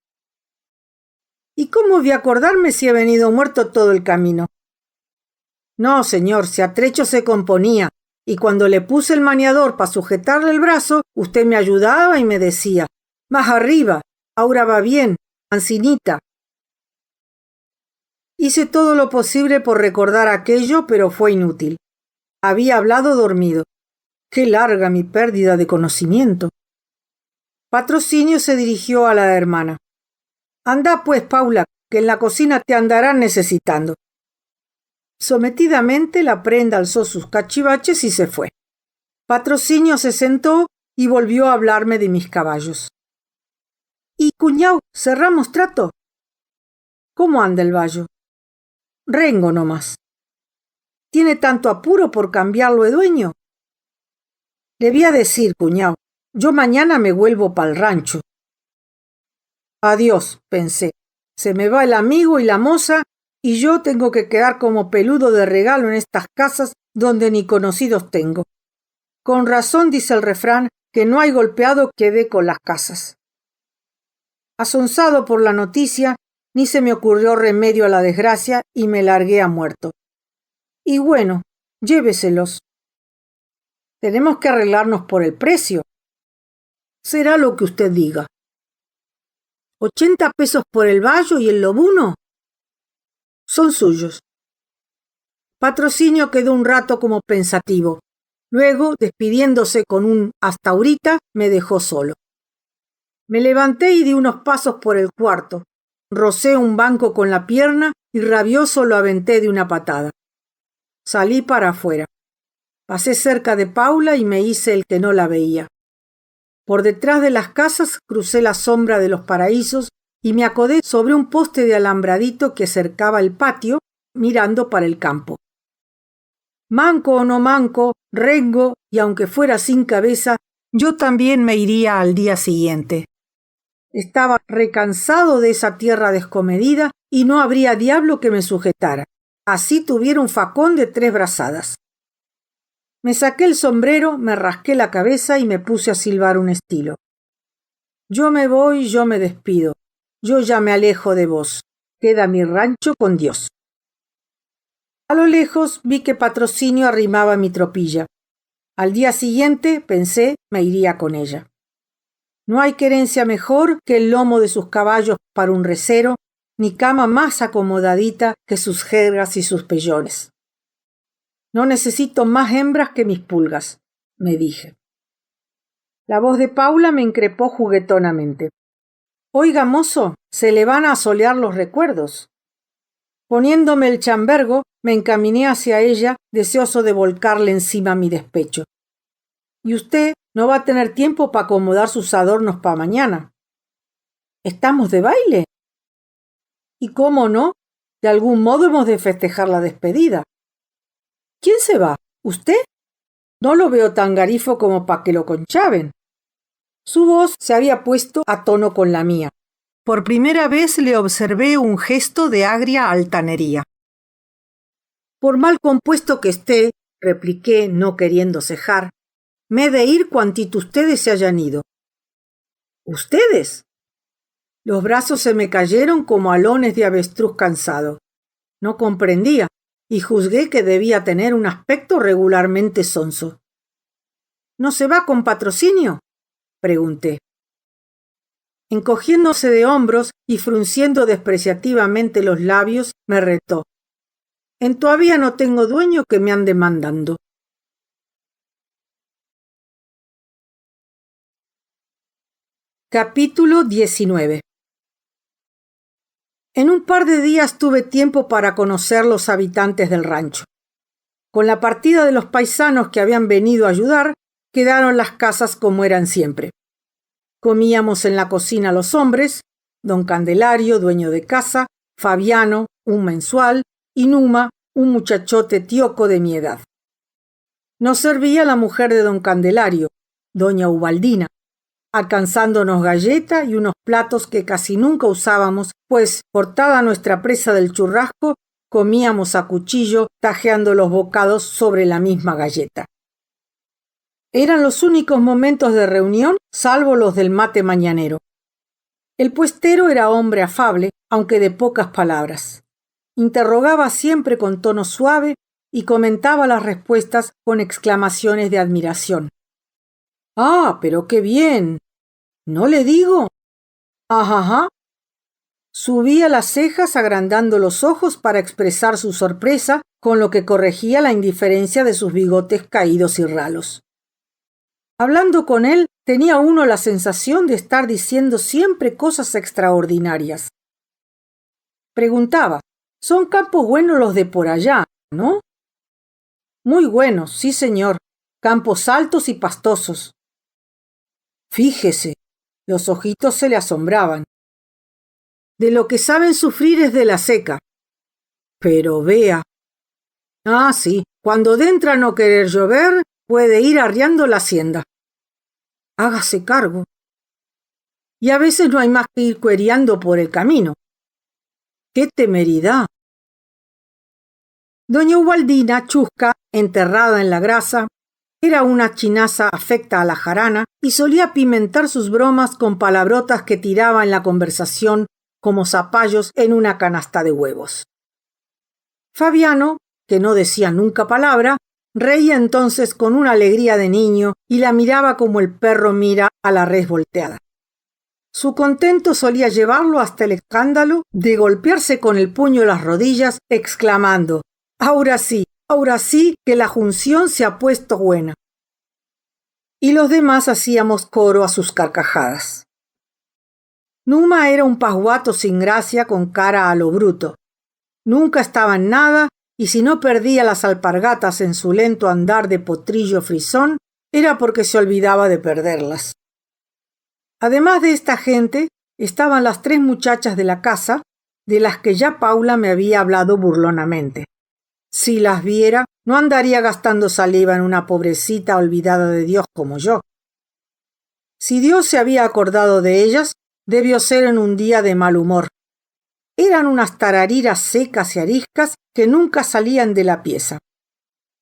¿Y cómo voy a acordarme si he venido muerto todo el camino? No, señor, si a trecho se componía, y cuando le puse el maniador para sujetarle el brazo, usted me ayudaba y me decía: más arriba, ahora va bien, ancinita. Hice todo lo posible por recordar aquello, pero fue inútil. Había hablado dormido. Qué larga mi pérdida de conocimiento. Patrocinio se dirigió a la hermana. Anda pues, Paula, que en la cocina te andarán necesitando. Sometidamente la prenda alzó sus cachivaches y se fue. Patrocinio se sentó y volvió a hablarme de mis caballos. ¿Y, cuñao, cerramos trato? ¿Cómo anda el vallo? Rengo nomás. ¿Tiene tanto apuro por cambiarlo de dueño? Le voy a decir, cuñao, yo mañana me vuelvo pa'l rancho. Adiós, pensé. Se me va el amigo y la moza y yo tengo que quedar como peludo de regalo en estas casas donde ni conocidos tengo. Con razón dice el refrán que no hay golpeado que dé con las casas. Asonsado por la noticia, ni se me ocurrió remedio a la desgracia y me largué a muerto. Y bueno, lléveselos. Tenemos que arreglarnos por el precio. Será lo que usted diga. 80 pesos por el vallo y el lobuno. Son suyos. Patrocinio quedó un rato como pensativo. Luego, despidiéndose con un hasta ahorita, me dejó solo. Me levanté y di unos pasos por el cuarto. Rocé un banco con la pierna y rabioso lo aventé de una patada. Salí para afuera. Pasé cerca de Paula y me hice el que no la veía. Por detrás de las casas crucé la sombra de los paraísos y me acodé sobre un poste de alambradito que cercaba el patio, mirando para el campo. Manco o no manco, rengo, y aunque fuera sin cabeza, yo también me iría al día siguiente. Estaba recansado de esa tierra descomedida y no habría diablo que me sujetara. Así tuviera un facón de 3 brazadas. Me saqué el sombrero, me rasqué la cabeza y me puse a silbar un estilo. Yo me voy, yo me despido. Yo ya me alejo de vos. Queda mi rancho con Dios. A lo lejos vi que Patrocinio arrimaba mi tropilla. Al día siguiente, pensé, me iría con ella. No hay querencia mejor que el lomo de sus caballos para un recero, ni cama más acomodadita que sus jergas y sus pellones. No necesito más hembras que mis pulgas, me dije. La voz de Paula me increpó juguetonamente. Oiga, mozo, se le van a asolear los recuerdos. Poniéndome el chambergo, me encaminé hacia ella, deseoso de volcarle encima mi despecho. ¿Y usted no va a tener tiempo para acomodar sus adornos para mañana? ¿Estamos de baile? ¿Y cómo no? De algún modo hemos de festejar la despedida. ¿Quién se va? ¿Usted? No lo veo tan garifo como para que lo conchaven. Su voz se había puesto a tono con la mía. Por primera vez le observé un gesto de agria altanería. Por mal compuesto que esté, repliqué, no queriendo cejar, me he de ir cuantito ustedes se hayan ido. ¿Ustedes? Los brazos se me cayeron como alones de avestruz cansado. No comprendía y juzgué que debía tener un aspecto regularmente sonso. ¿No se va con patrocinio?, pregunté. Encogiéndose de hombros y frunciendo despreciativamente los labios, me retó. En todavía no tengo dueño que me ande mandando. Capítulo 19. En un par de días tuve tiempo para conocer los habitantes del rancho. Con la partida de los paisanos que habían venido a ayudar, quedaron las casas como eran siempre. Comíamos en la cocina los hombres, don Candelario, dueño de casa, Fabiano, un mensual, y Numa, un muchachote tioco de mi edad. Nos servía la mujer de don Candelario, doña Ubaldina, alcanzándonos galleta y unos platos que casi nunca usábamos, pues, cortada nuestra presa del churrasco, comíamos a cuchillo, tajeando los bocados sobre la misma galleta. Eran los únicos momentos de reunión, salvo los del mate mañanero. El puestero era hombre afable, aunque de pocas palabras. Interrogaba siempre con tono suave y comentaba las respuestas con exclamaciones de admiración. «¡Ah, pero qué bien! ¿No le digo? ¡Ajá! Subía las cejas agrandando los ojos para expresar su sorpresa, con lo que corregía la indiferencia de sus bigotes caídos y ralos. Hablando con él, tenía uno la sensación de estar diciendo siempre cosas extraordinarias. Preguntaba, «Son campos buenos los de por allá, ¿no?» «Muy buenos, sí señor, campos altos y pastosos». Fíjese, los ojitos se le asombraban. «De lo que saben sufrir es de la seca». «Pero vea». «Ah, sí, cuando entra a no querer llover, puede ir arriando la hacienda». «Hágase cargo». «Y a veces no hay más que ir cuereando por el camino». «¡Qué temeridad!». Doña Ubaldina, chusca, enterrada en la grasa, era una chinaza afecta a la jarana y solía pimentar sus bromas con palabrotas que tiraba en la conversación como zapallos en una canasta de huevos. Fabiano, que no decía nunca palabra, reía entonces con una alegría de niño y la miraba como el perro mira a la res volteada. Su contento solía llevarlo hasta el escándalo de golpearse con el puño las rodillas, exclamando, ahora sí, que la junción se ha puesto buena». Y los demás hacíamos coro a sus carcajadas. Numa era un pasguato sin gracia con cara a lo bruto. Nunca estaba en nada, y si no perdía las alpargatas en su lento andar de potrillo frisón, era porque se olvidaba de perderlas. Además de esta gente, estaban las 3 muchachas de la casa, de las que ya Paula me había hablado burlonamente. Si las viera, no andaría gastando saliva en una pobrecita olvidada de Dios como yo. Si Dios se había acordado de ellas, debió ser en un día de mal humor. Eran unas tarariras secas y ariscas que nunca salían de la pieza.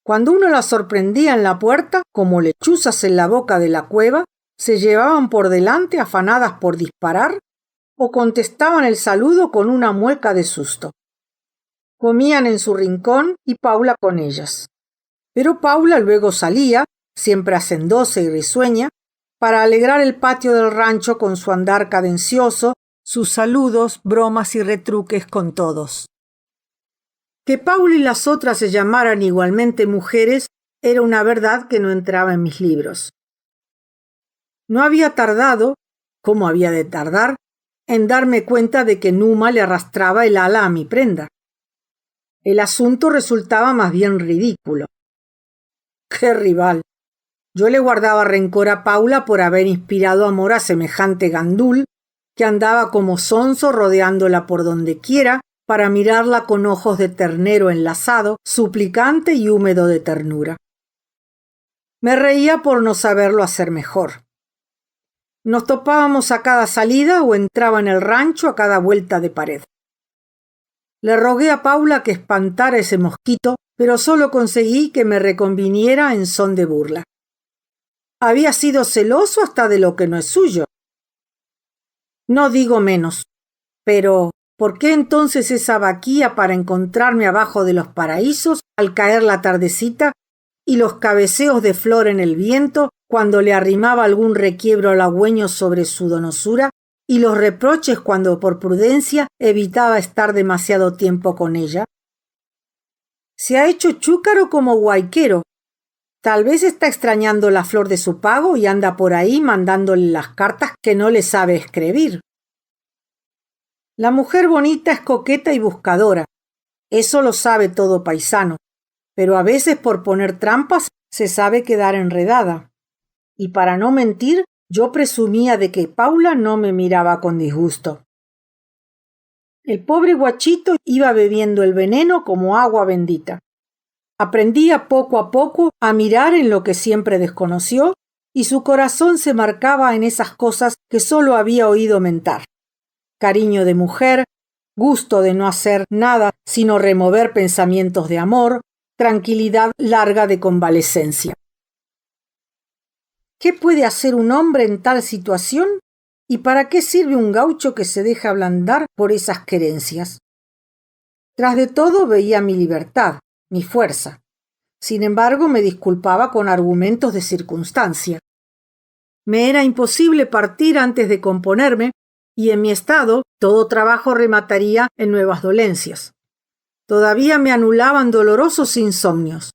Cuando uno las sorprendía en la puerta, como lechuzas en la boca de la cueva, se llevaban por delante afanadas por disparar o contestaban el saludo con una mueca de susto. Comían en su rincón y Paula con ellas. Pero Paula luego salía, siempre hacendosa y risueña, para alegrar el patio del rancho con su andar cadencioso, sus saludos, bromas y retruques con todos. Que Paula y las otras se llamaran igualmente mujeres era una verdad que no entraba en mis libros. No había tardado, ¿cómo había de tardar?, en darme cuenta de que Numa le arrastraba el ala a mi prenda. El asunto resultaba más bien ridículo. ¡Qué rival! Yo le guardaba rencor a Paula por haber inspirado amor a semejante gandul que andaba como sonso rodeándola por donde quiera para mirarla con ojos de ternero enlazado, suplicante y húmedo de ternura. Me reía por no saberlo hacer mejor. Nos topábamos a cada salida o entraba en el rancho a cada vuelta de pared. Le rogué a Paula que espantara ese mosquito pero solo conseguí que me reconviniera en son de burla. Había sido celoso hasta de lo que no es suyo. No digo menos, pero ¿por qué entonces esa vaquía para encontrarme abajo de los paraísos al caer la tardecita y los cabeceos de flor en el viento cuando le arrimaba algún requiebro halagüeño sobre su donosura y los reproches cuando por prudencia evitaba estar demasiado tiempo con ella? Se ha hecho chúcaro como guaiquero. Tal vez está extrañando la flor de su pago y anda por ahí mandándole las cartas que no le sabe escribir. La mujer bonita es coqueta y buscadora. Eso lo sabe todo paisano, pero a veces por poner trampas se sabe quedar enredada. Y para no mentir, yo presumía de que Paula no me miraba con disgusto. El pobre guachito iba bebiendo el veneno como agua bendita. Aprendía poco a poco a mirar en lo que siempre desconoció y su corazón se marcaba en esas cosas que solo había oído mentar. Cariño de mujer, gusto de no hacer nada sino remover pensamientos de amor, tranquilidad larga de convalecencia. ¿Qué puede hacer un hombre en tal situación? ¿Y para qué sirve un gaucho que se deja ablandar por esas querencias? Tras de todo veía mi libertad, mi fuerza. Sin embargo, me disculpaba con argumentos de circunstancia. Me era imposible partir antes de componerme, y en mi estado todo trabajo remataría en nuevas dolencias. Todavía me anulaban dolorosos insomnios.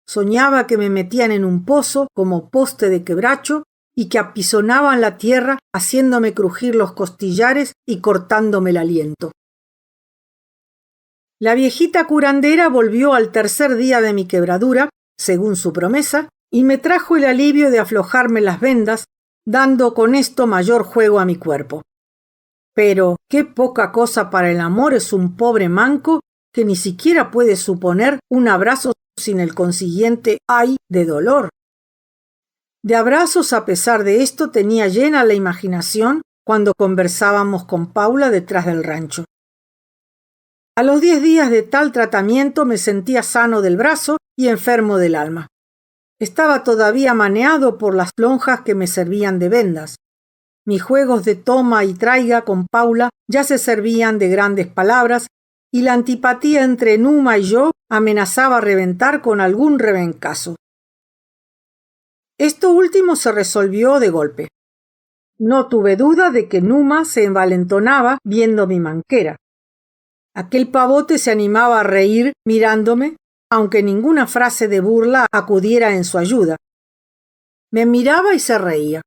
Soñaba que me metían en un pozo como poste de quebracho y que apisonaban la tierra haciéndome crujir los costillares y cortándome el aliento. La viejita curandera volvió al tercer día de mi quebradura, según su promesa, y me trajo el alivio de aflojarme las vendas, dando con esto mayor juego a mi cuerpo. Pero qué poca cosa para el amor es un pobre manco que ni siquiera puede suponer un abrazo sin el consiguiente ay de dolor. De abrazos a pesar de esto tenía llena la imaginación cuando conversábamos con Paula detrás del rancho. A los 10 días de tal tratamiento me sentía sano del brazo y enfermo del alma. Estaba todavía maneado por las lonjas que me servían de vendas. Mis juegos de toma y traiga con Paula ya se servían de grandes palabras y la antipatía entre Numa y yo amenazaba reventar con algún rebencazo. Esto último se resolvió de golpe. No tuve duda de que Numa se envalentonaba viendo mi manquera. Aquel pavote se animaba a reír mirándome, aunque ninguna frase de burla acudiera en su ayuda. Me miraba y se reía.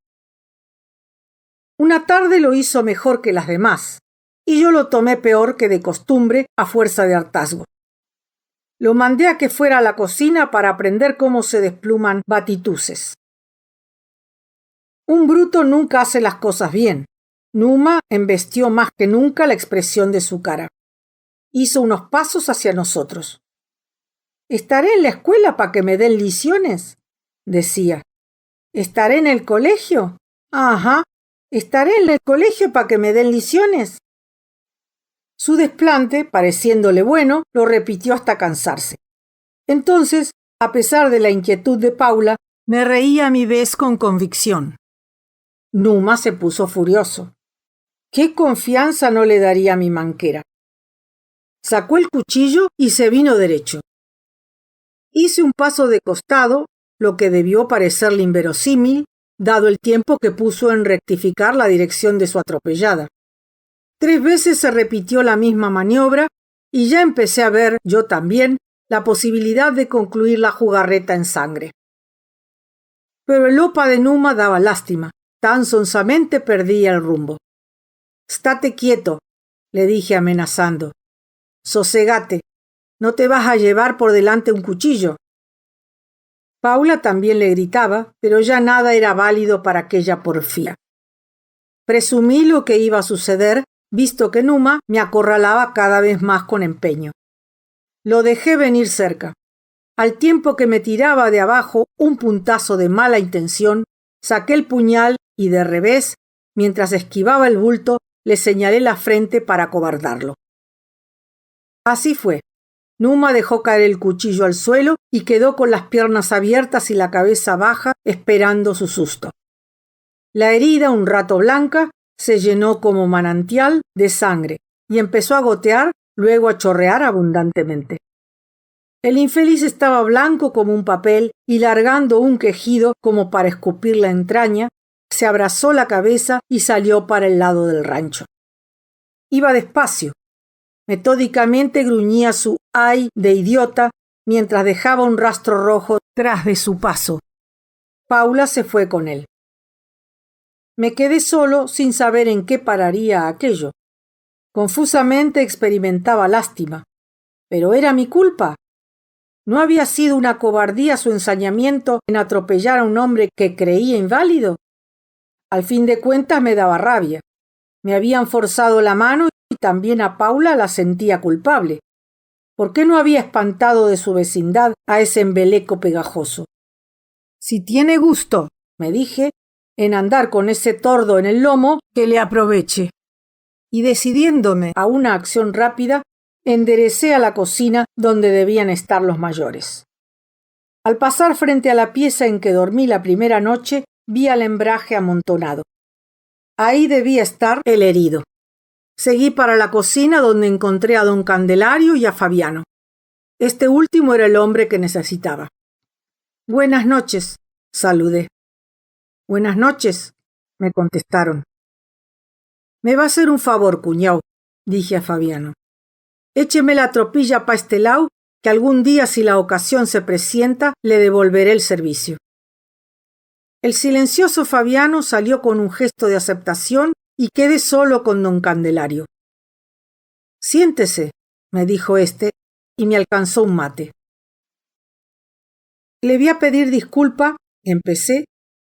Una tarde lo hizo mejor que las demás, y yo lo tomé peor que de costumbre a fuerza de hartazgo. Lo mandé a que fuera a la cocina para aprender cómo se despluman batituses. Un bruto nunca hace las cosas bien. Numa embestió más que nunca la expresión de su cara. Hizo unos pasos hacia nosotros. «¿Estaré en la escuela para que me den liciones?», decía. «¿Estaré en el colegio? Ajá. ¿Estaré en el colegio para que me den liciones?». Su desplante, pareciéndole bueno, lo repitió hasta cansarse. Entonces, a pesar de la inquietud de Paula, me reí a mi vez con convicción. Numa se puso furioso. ¿Qué confianza no le daría a mi manquera? Sacó el cuchillo y se vino derecho. Hice un paso de costado, lo que debió parecerle inverosímil, dado el tiempo que puso en rectificar la dirección de su atropellada. 3 veces se repitió la misma maniobra y ya empecé a ver, yo también, la posibilidad de concluir la jugarreta en sangre. Pero el opa de Numa daba lástima, tan sonsamente perdía el rumbo. «State quieto», le dije amenazando. «Sosegate, no te vas a llevar por delante un cuchillo». Paula también le gritaba, pero ya nada era válido para aquella porfía. Presumí lo que iba a suceder, visto que Numa me acorralaba cada vez más con empeño. Lo dejé venir cerca. Al tiempo que me tiraba de abajo un puntazo de mala intención, saqué el puñal y de revés, mientras esquivaba el bulto, le señalé la frente para acobardarlo. Así fue. Numa dejó caer el cuchillo al suelo y quedó con las piernas abiertas y la cabeza baja, esperando su susto. La herida, un rato blanca, se llenó como manantial de sangre y empezó a gotear, luego a chorrear abundantemente. El infeliz estaba blanco como un papel y, largando un quejido como para escupir la entraña, se abrazó la cabeza y salió para el lado del rancho. Iba despacio. Metódicamente gruñía su ay de idiota mientras dejaba un rastro rojo tras de su paso. Paula se fue con él. Me quedé solo sin saber en qué pararía aquello. Confusamente experimentaba lástima. ¿Pero era mi culpa? ¿No había sido una cobardía su ensañamiento en atropellar a un hombre que creía inválido? Al fin de cuentas me daba rabia. Me habían forzado la mano y también a Paula la sentía culpable. ¿Por qué no había espantado de su vecindad a ese embeleco pegajoso? Si tiene gusto, me dije, en andar con ese tordo en el lomo, que le aproveche. Y decidiéndome a una acción rápida, enderecé a la cocina donde debían estar los mayores. Al pasar frente a la pieza en que dormí la primera noche, vi al hembraje amontonado. Ahí debía estar el herido. Seguí para la cocina donde encontré a don Candelario y a Fabiano. Este último era el hombre que necesitaba. Buenas noches, saludé. Buenas noches, me contestaron. Me va a hacer un favor, cuñao, dije a Fabiano. Écheme la tropilla pa este lau, que algún día, si la ocasión se presienta, le devolveré el servicio. El silencioso Fabiano salió con un gesto de aceptación y quedé solo con don Candelario. Siéntese, me dijo éste, y me alcanzó un mate. Le voy a pedir disculpa, empecé,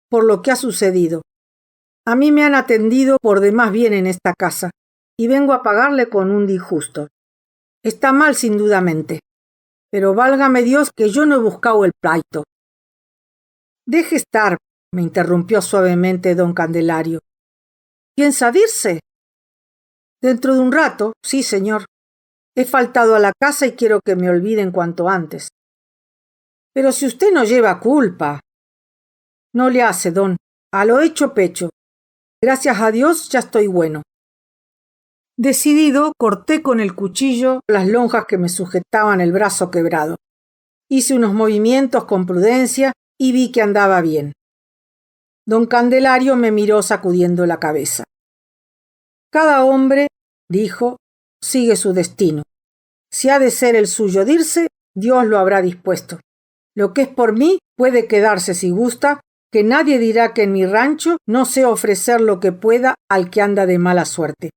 por lo que ha sucedido. A mí me han atendido por demás bien en esta casa, y vengo a pagarle con un disgusto. Está mal, sin dudamente, pero válgame Dios que yo no he buscado el pleito. Deje estar, me interrumpió suavemente don Candelario. ¿Piensa irse? Dentro de un rato, sí, señor. He faltado a la casa y quiero que me olviden cuanto antes. Pero si usted no lleva culpa. No le hace, don. A lo hecho pecho. Gracias a Dios ya estoy bueno. Decidido, corté con el cuchillo las lonjas que me sujetaban el brazo quebrado. Hice unos movimientos con prudencia y vi que andaba bien. Don Candelario me miró sacudiendo la cabeza. Cada hombre, dijo, sigue su destino. Si ha de ser el suyo de irse, Dios lo habrá dispuesto. Lo que es por mí puede quedarse si gusta, que nadie dirá que en mi rancho no sé ofrecer lo que pueda al que anda de mala suerte.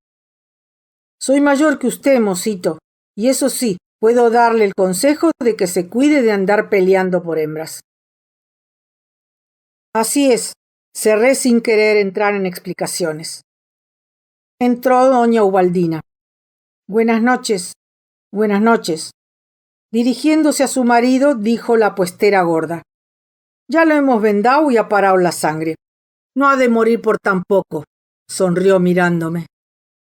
Soy mayor que usted, mocito, y eso sí, puedo darle el consejo de que se cuide de andar peleando por hembras. Así es, cerré sin querer entrar en explicaciones. Entró doña Ubaldina. Buenas noches. Buenas noches. Dirigiéndose a su marido, dijo la puestera gorda. Ya lo hemos vendado y ha parado la sangre. No ha de morir por tan poco, sonrió mirándome.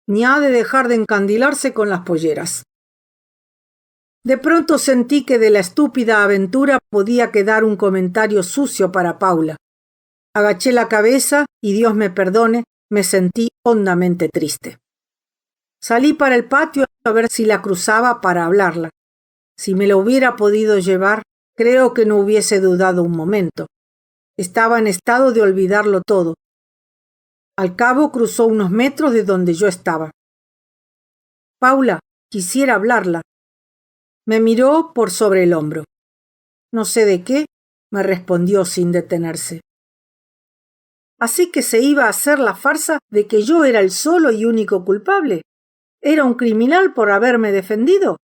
Ni ha de dejar de encandilarse con las polleras. De pronto sentí que de la estúpida aventura podía quedar un comentario sucio para Paula. Agaché la cabeza y, Dios me perdone, me sentí hondamente triste. Salí para el patio a ver si la cruzaba para hablarla. Si me lo hubiera podido llevar, creo que no hubiese dudado un momento. Estaba en estado de olvidarlo todo. Al cabo cruzó unos metros de donde yo estaba. Paula, quisiera hablarla. Me miró por sobre el hombro. No sé de qué, me respondió sin detenerse. Así que se iba a hacer la farsa de que yo era el solo y único culpable. ¿Era un criminal por haberme defendido?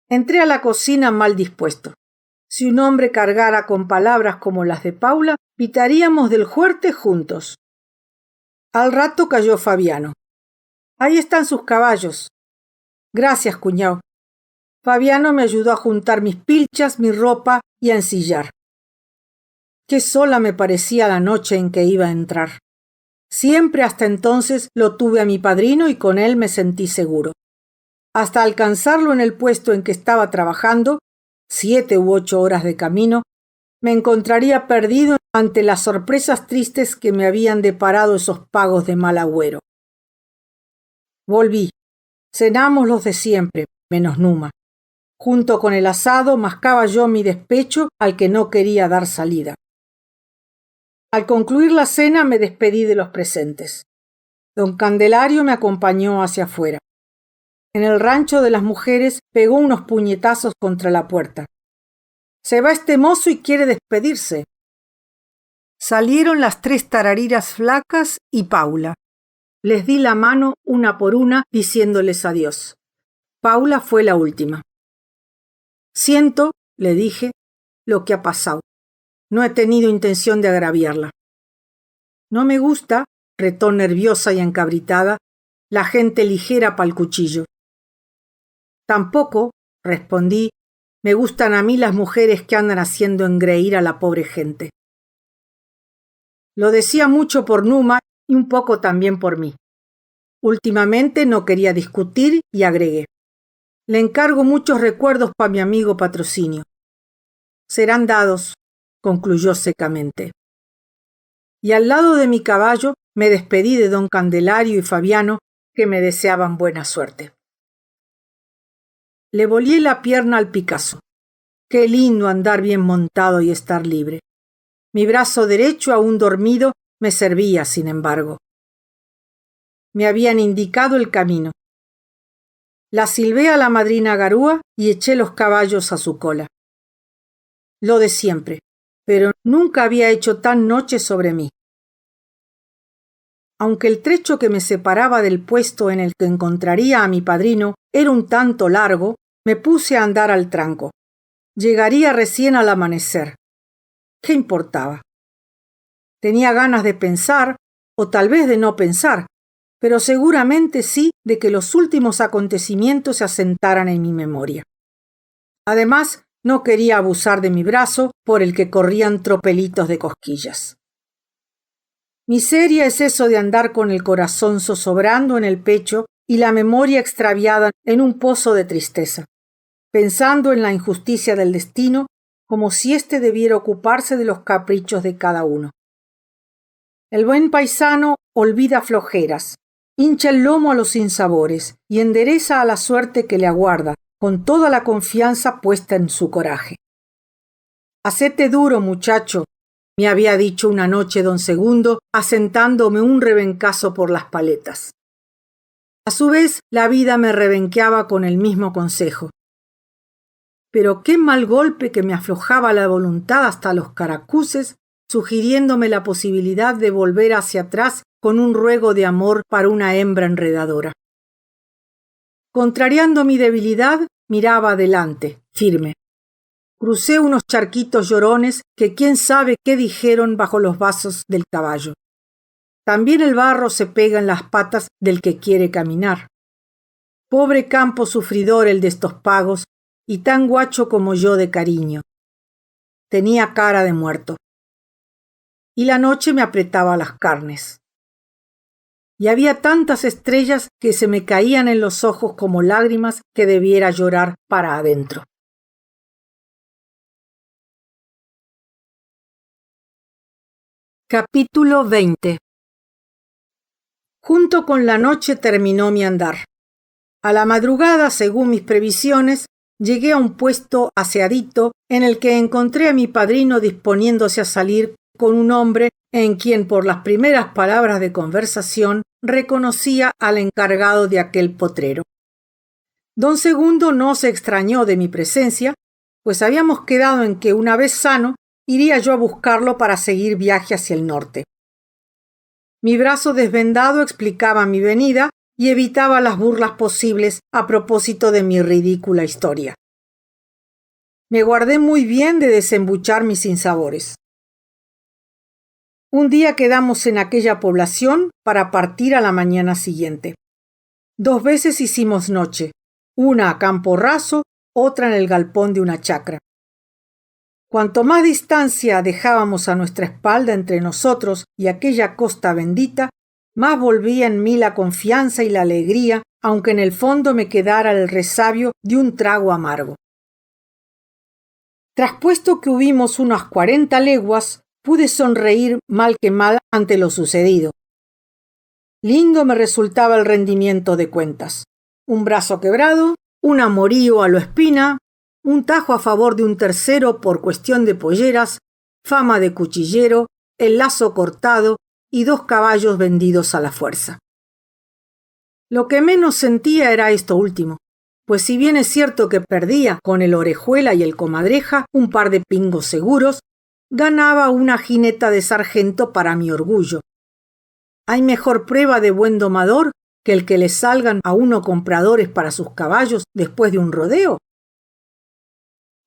Entré a la cocina mal dispuesto. Si un hombre cargara con palabras como las de Paula, pitaríamos del juerte juntos. Al rato cayó Fabiano. Ahí están sus caballos. Gracias, cuñao. Fabiano me ayudó a juntar mis pilchas, mi ropa y a ensillar. Qué sola me parecía la noche en que iba a entrar. Siempre hasta entonces lo tuve a mi padrino y con él me sentí seguro. Hasta alcanzarlo en el puesto en que estaba trabajando, 7 u 8 horas de camino, me encontraría perdido ante las sorpresas tristes que me habían deparado esos pagos de mal agüero. Volví. Cenamos los de siempre, menos Numa. Junto con el asado mascaba yo mi despecho al que no quería dar salida. Al concluir la cena me despedí de los presentes. Don Candelario me acompañó hacia afuera. En el rancho de las mujeres pegó unos puñetazos contra la puerta. Se va este mozo y quiere despedirse. Salieron las 3 tarariras flacas y Paula. Les di la mano una por una diciéndoles adiós. Paula fue la última. Siento, le dije, lo que ha pasado. No he tenido intención de agraviarla. No me gusta, retó nerviosa y encabritada, la gente ligera pa'l cuchillo. Tampoco, respondí, me gustan a mí las mujeres que andan haciendo engreír a la pobre gente. Lo decía mucho por Numa y un poco también por mí. Últimamente no quería discutir y agregué. Le encargo muchos recuerdos para mi amigo Patrocinio. Serán dados, concluyó secamente. Y al lado de mi caballo me despedí de don Candelario y Fabiano, que me deseaban buena suerte. Le volé la pierna al Picasso. Qué lindo andar bien montado y estar libre. Mi brazo derecho, aún dormido, me servía, sin embargo. Me habían indicado el camino. La silbé a la madrina Garúa y eché los caballos a su cola. Lo de siempre, pero nunca había hecho tan noche sobre mí. Aunque el trecho que me separaba del puesto en el que encontraría a mi padrino era un tanto largo, me puse a andar al tranco. Llegaría recién al amanecer. ¿Qué importaba? Tenía ganas de pensar, o tal vez de no pensar, pero seguramente sí de que los últimos acontecimientos se asentaran en mi memoria. Además, no quería abusar de mi brazo por el que corrían tropelitos de cosquillas. Miseria es eso de andar con el corazón zozobrando en el pecho y la memoria extraviada en un pozo de tristeza, pensando en la injusticia del destino como si éste debiera ocuparse de los caprichos de cada uno. El buen paisano olvida flojeras, hincha el lomo a los sinsabores y endereza a la suerte que le aguarda, con toda la confianza puesta en su coraje. Hacete duro, muchacho, me había dicho una noche don Segundo, asentándome un rebencazo por las paletas. A su vez, la vida me rebenqueaba con el mismo consejo. Pero qué mal golpe que me aflojaba la voluntad hasta los caracuces, sugiriéndome la posibilidad de volver hacia atrás con un ruego de amor para una hembra enredadora. Contrariando mi debilidad, miraba adelante, firme. Crucé unos charquitos llorones que quién sabe qué dijeron bajo los vasos del caballo. También el barro se pega en las patas del que quiere caminar. Pobre campo sufridor el de estos pagos, y tan guacho como yo de cariño. Tenía cara de muerto. Y la noche me apretaba las carnes. Y había tantas estrellas que se me caían en los ojos como lágrimas que debiera llorar para adentro. Capítulo 20. Junto con la noche terminó mi andar. A la madrugada, según mis previsiones, llegué a un puesto aseadito en el que encontré a mi padrino disponiéndose a salir con un hombre en quien por las primeras palabras de conversación reconocía al encargado de aquel potrero. Don Segundo no se extrañó de mi presencia, pues habíamos quedado en que una vez sano iría yo a buscarlo para seguir viaje hacia el norte. Mi brazo desvendado explicaba mi venida y evitaba las burlas posibles a propósito de mi ridícula historia. Me guardé muy bien de desembuchar mis sinsabores. Un día quedamos en aquella población para partir a la mañana siguiente. 2 veces hicimos noche, una a campo raso, otra en el galpón de una chacra. Cuanto más distancia dejábamos a nuestra espalda entre nosotros y aquella costa bendita, más volvía en mí la confianza y la alegría, aunque en el fondo me quedara el resabio de un trago amargo. Traspuesto que hubimos unas 40 leguas, pude sonreír mal que mal ante lo sucedido. Lindo me resultaba el rendimiento de cuentas. Un brazo quebrado, un amorío a lo Espina, un tajo a favor de un tercero por cuestión de polleras, fama de cuchillero, el lazo cortado y 2 caballos vendidos a la fuerza. Lo que menos sentía era esto último, pues si bien es cierto que perdía con el Orejuela y el Comadreja un par de pingos seguros, ganaba una jineta de sargento para mi orgullo. ¿Hay mejor prueba de buen domador que el que le salgan a uno compradores para sus caballos después de un rodeo?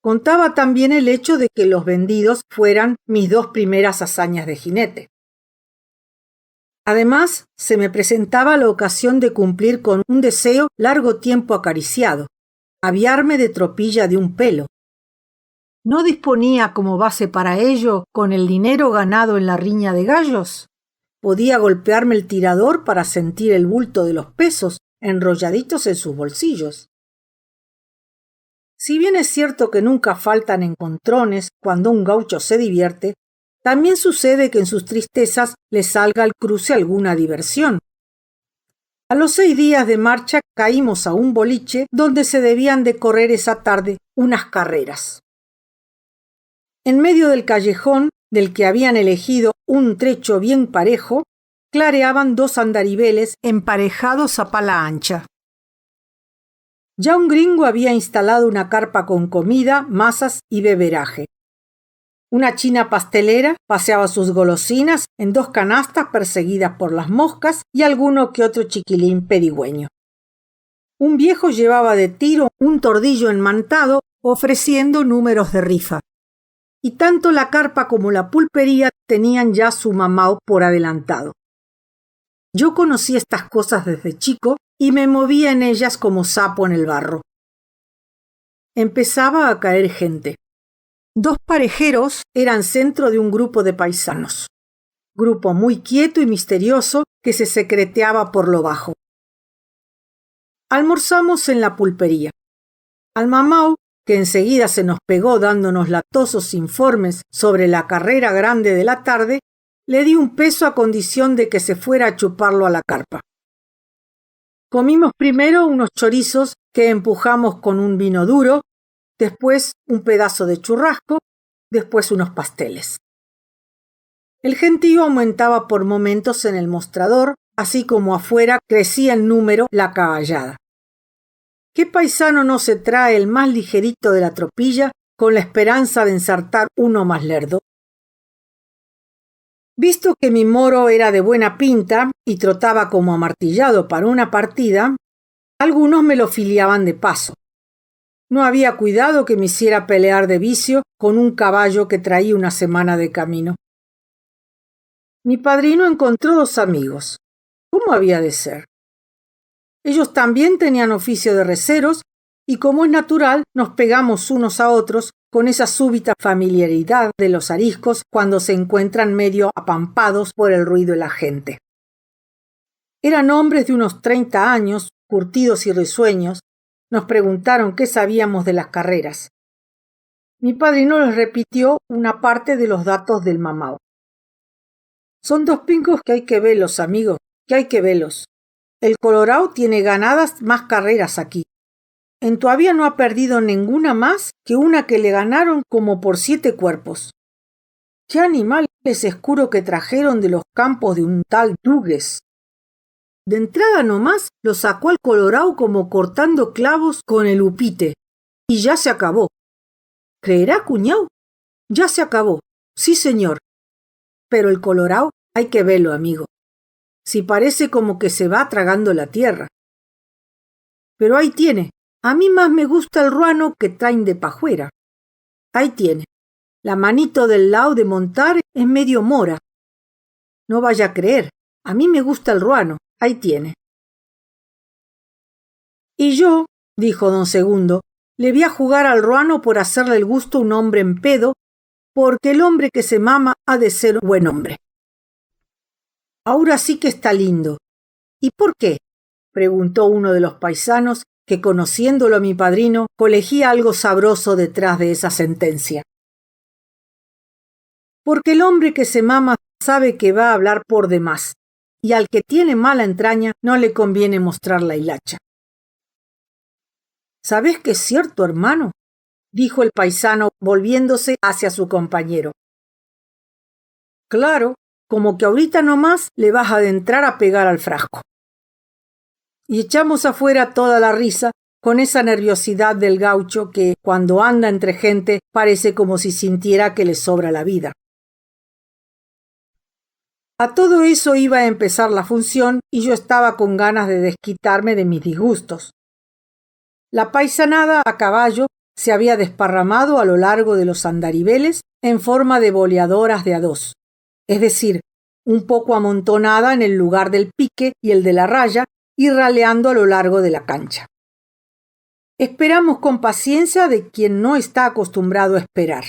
Contaba también el hecho de que los vendidos fueran mis 2 primeras hazañas de jinete. Además, se me presentaba la ocasión de cumplir con un deseo largo tiempo acariciado, aviarme de tropilla de un pelo. ¿No disponía como base para ello con el dinero ganado en la riña de gallos? Podía golpearme el tirador para sentir el bulto de los pesos enrolladitos en sus bolsillos. Si bien es cierto que nunca faltan encontrones cuando un gaucho se divierte, también sucede que en sus tristezas le salga al cruce alguna diversión. A los 6 días de marcha caímos a un boliche donde se debían de correr esa tarde unas carreras. En medio del callejón, del que habían elegido un trecho bien parejo, clareaban 2 andariveles emparejados a pala ancha. Ya un gringo había instalado una carpa con comida, masas y beberaje. Una china pastelera paseaba sus golosinas en 2 canastas perseguidas por las moscas y alguno que otro chiquilín pedigüeño. Un viejo llevaba de tiro un tordillo enmantado ofreciendo números de rifa. Y tanto la carpa como la pulpería tenían ya su mamao por adelantado. Yo conocí estas cosas desde chico y me movía en ellas como sapo en el barro. Empezaba a caer gente. 2 parejeros eran centro de un grupo de paisanos. Grupo muy quieto y misterioso que se secreteaba por lo bajo. Almorzamos en la pulpería. Al mamau, que enseguida se nos pegó dándonos latosos informes sobre la carrera grande de la tarde, le di un peso a condición de que se fuera a chuparlo a la carpa. Comimos primero unos chorizos que empujamos con un vino duro, después un pedazo de churrasco, después unos pasteles. El gentío aumentaba por momentos en el mostrador, así como afuera crecía en número la caballada. ¿Qué paisano no se trae el más ligerito de la tropilla con la esperanza de ensartar uno más lerdo? Visto que mi moro era de buena pinta y trotaba como amartillado para una partida, algunos me lo filiaban de paso. No había cuidado que me hiciera pelear de vicio con un caballo que traía una semana de camino. Mi padrino encontró 2 amigos. ¿Cómo había de ser? Ellos también tenían oficio de receros y, como es natural, nos pegamos unos a otros con esa súbita familiaridad de los ariscos cuando se encuentran medio apampados por el ruido de la gente. Eran hombres de unos 30 años, curtidos y risueños. Nos preguntaron qué sabíamos de las carreras. Mi padrino les repitió una parte de los datos del mamao. Son 2 pingos que hay que verlos, amigos, que hay que verlos. El Colorao tiene ganadas más carreras aquí. En Tuavía no ha perdido ninguna más que una que le ganaron como por 7 cuerpos. ¿Qué animal ese escuro que trajeron de los campos de un tal Dugues? De entrada nomás lo sacó al Colorao como cortando clavos con el upite. Y ya se acabó. ¿Creerá, cuñao? Ya se acabó. Sí, señor. Pero el Colorao hay que verlo, amigo. Si parece como que se va tragando la tierra. Pero ahí tiene. A mí más me gusta el ruano que traen de pajuera. Ahí tiene. La manito del lao de montar es medio mora. No vaya a creer. A mí me gusta el ruano. Ahí tiene. Y yo, dijo don Segundo, le voy a jugar al ruano por hacerle el gusto a un hombre en pedo, porque el hombre que se mama ha de ser buen hombre. Ahora sí que está lindo. ¿Y por qué? Preguntó uno de los paisanos, que conociéndolo a mi padrino, colegía algo sabroso detrás de esa sentencia. Porque el hombre que se mama sabe que va a hablar por demás, y al que tiene mala entraña no le conviene mostrar la hilacha. ¿Sabés que es cierto, hermano?, dijo el paisano volviéndose hacia su compañero. Claro, como que ahorita nomás le vas a adentrar a pegar al frasco. Y echamos afuera toda la risa con esa nerviosidad del gaucho que, cuando anda entre gente, parece como si sintiera que le sobra la vida. A todo eso iba a empezar la función y yo estaba con ganas de desquitarme de mis disgustos. La paisanada a caballo se había desparramado a lo largo de los andariveles en forma de boleadoras de a dos, es decir, un poco amontonada en el lugar del pique y el de la raya y raleando a lo largo de la cancha. Esperamos con paciencia de quien no está acostumbrado a esperar.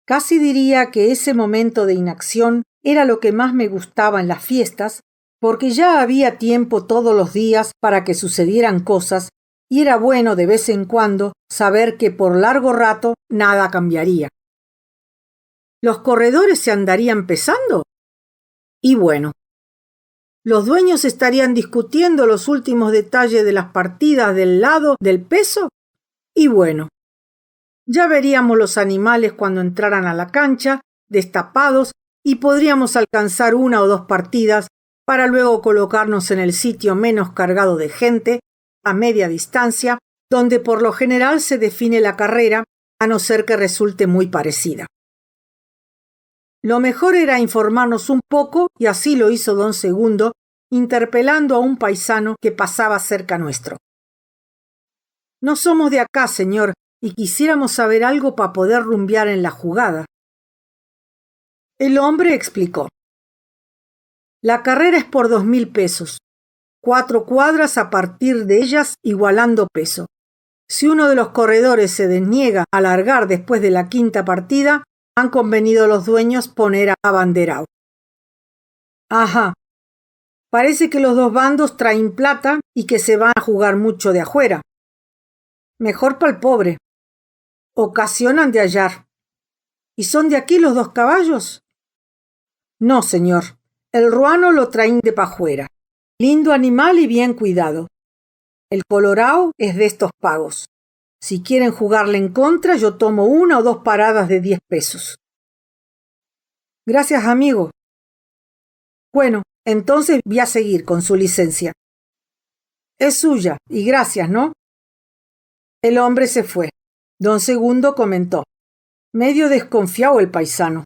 Casi diría que ese momento de inacción era lo que más me gustaba en las fiestas, porque ya había tiempo todos los días para que sucedieran cosas y era bueno de vez en cuando saber que por largo rato nada cambiaría. ¿Los corredores se andarían pesando? Y bueno, ¿los dueños estarían discutiendo los últimos detalles de las partidas del lado del peso? Y bueno, ya veríamos los animales cuando entraran a la cancha, destapados, y podríamos alcanzar una o dos partidas para luego colocarnos en el sitio menos cargado de gente, a media distancia, donde por lo general se define la carrera, a no ser que resulte muy parecida. Lo mejor era informarnos un poco, y así lo hizo don Segundo, interpelando a un paisano que pasaba cerca nuestro. No somos de acá, señor, y quisiéramos saber algo para poder rumbear en la jugada. El hombre explicó. La carrera es por 2.000 pesos. 4 cuadras a partir de ellas igualando peso. Si uno de los corredores se desniega a largar después de la 5ª partida, han convenido los dueños poner a abanderado. Ajá. Parece que los dos bandos traen plata y que se van a jugar mucho de afuera. Mejor pa'l pobre. Ocasionan de hallar. ¿Y son de aquí los 2 caballos? No, señor. El ruano lo traen de pajuera. Lindo animal y bien cuidado. El colorao es de estos pagos. Si quieren jugarle en contra, yo tomo 1 o 2 paradas de 10 pesos. Gracias, amigo. Bueno, entonces voy a seguir con su licencia. Es suya, y gracias, ¿no? El hombre se fue. Don Segundo comentó. Medio desconfiado el paisano.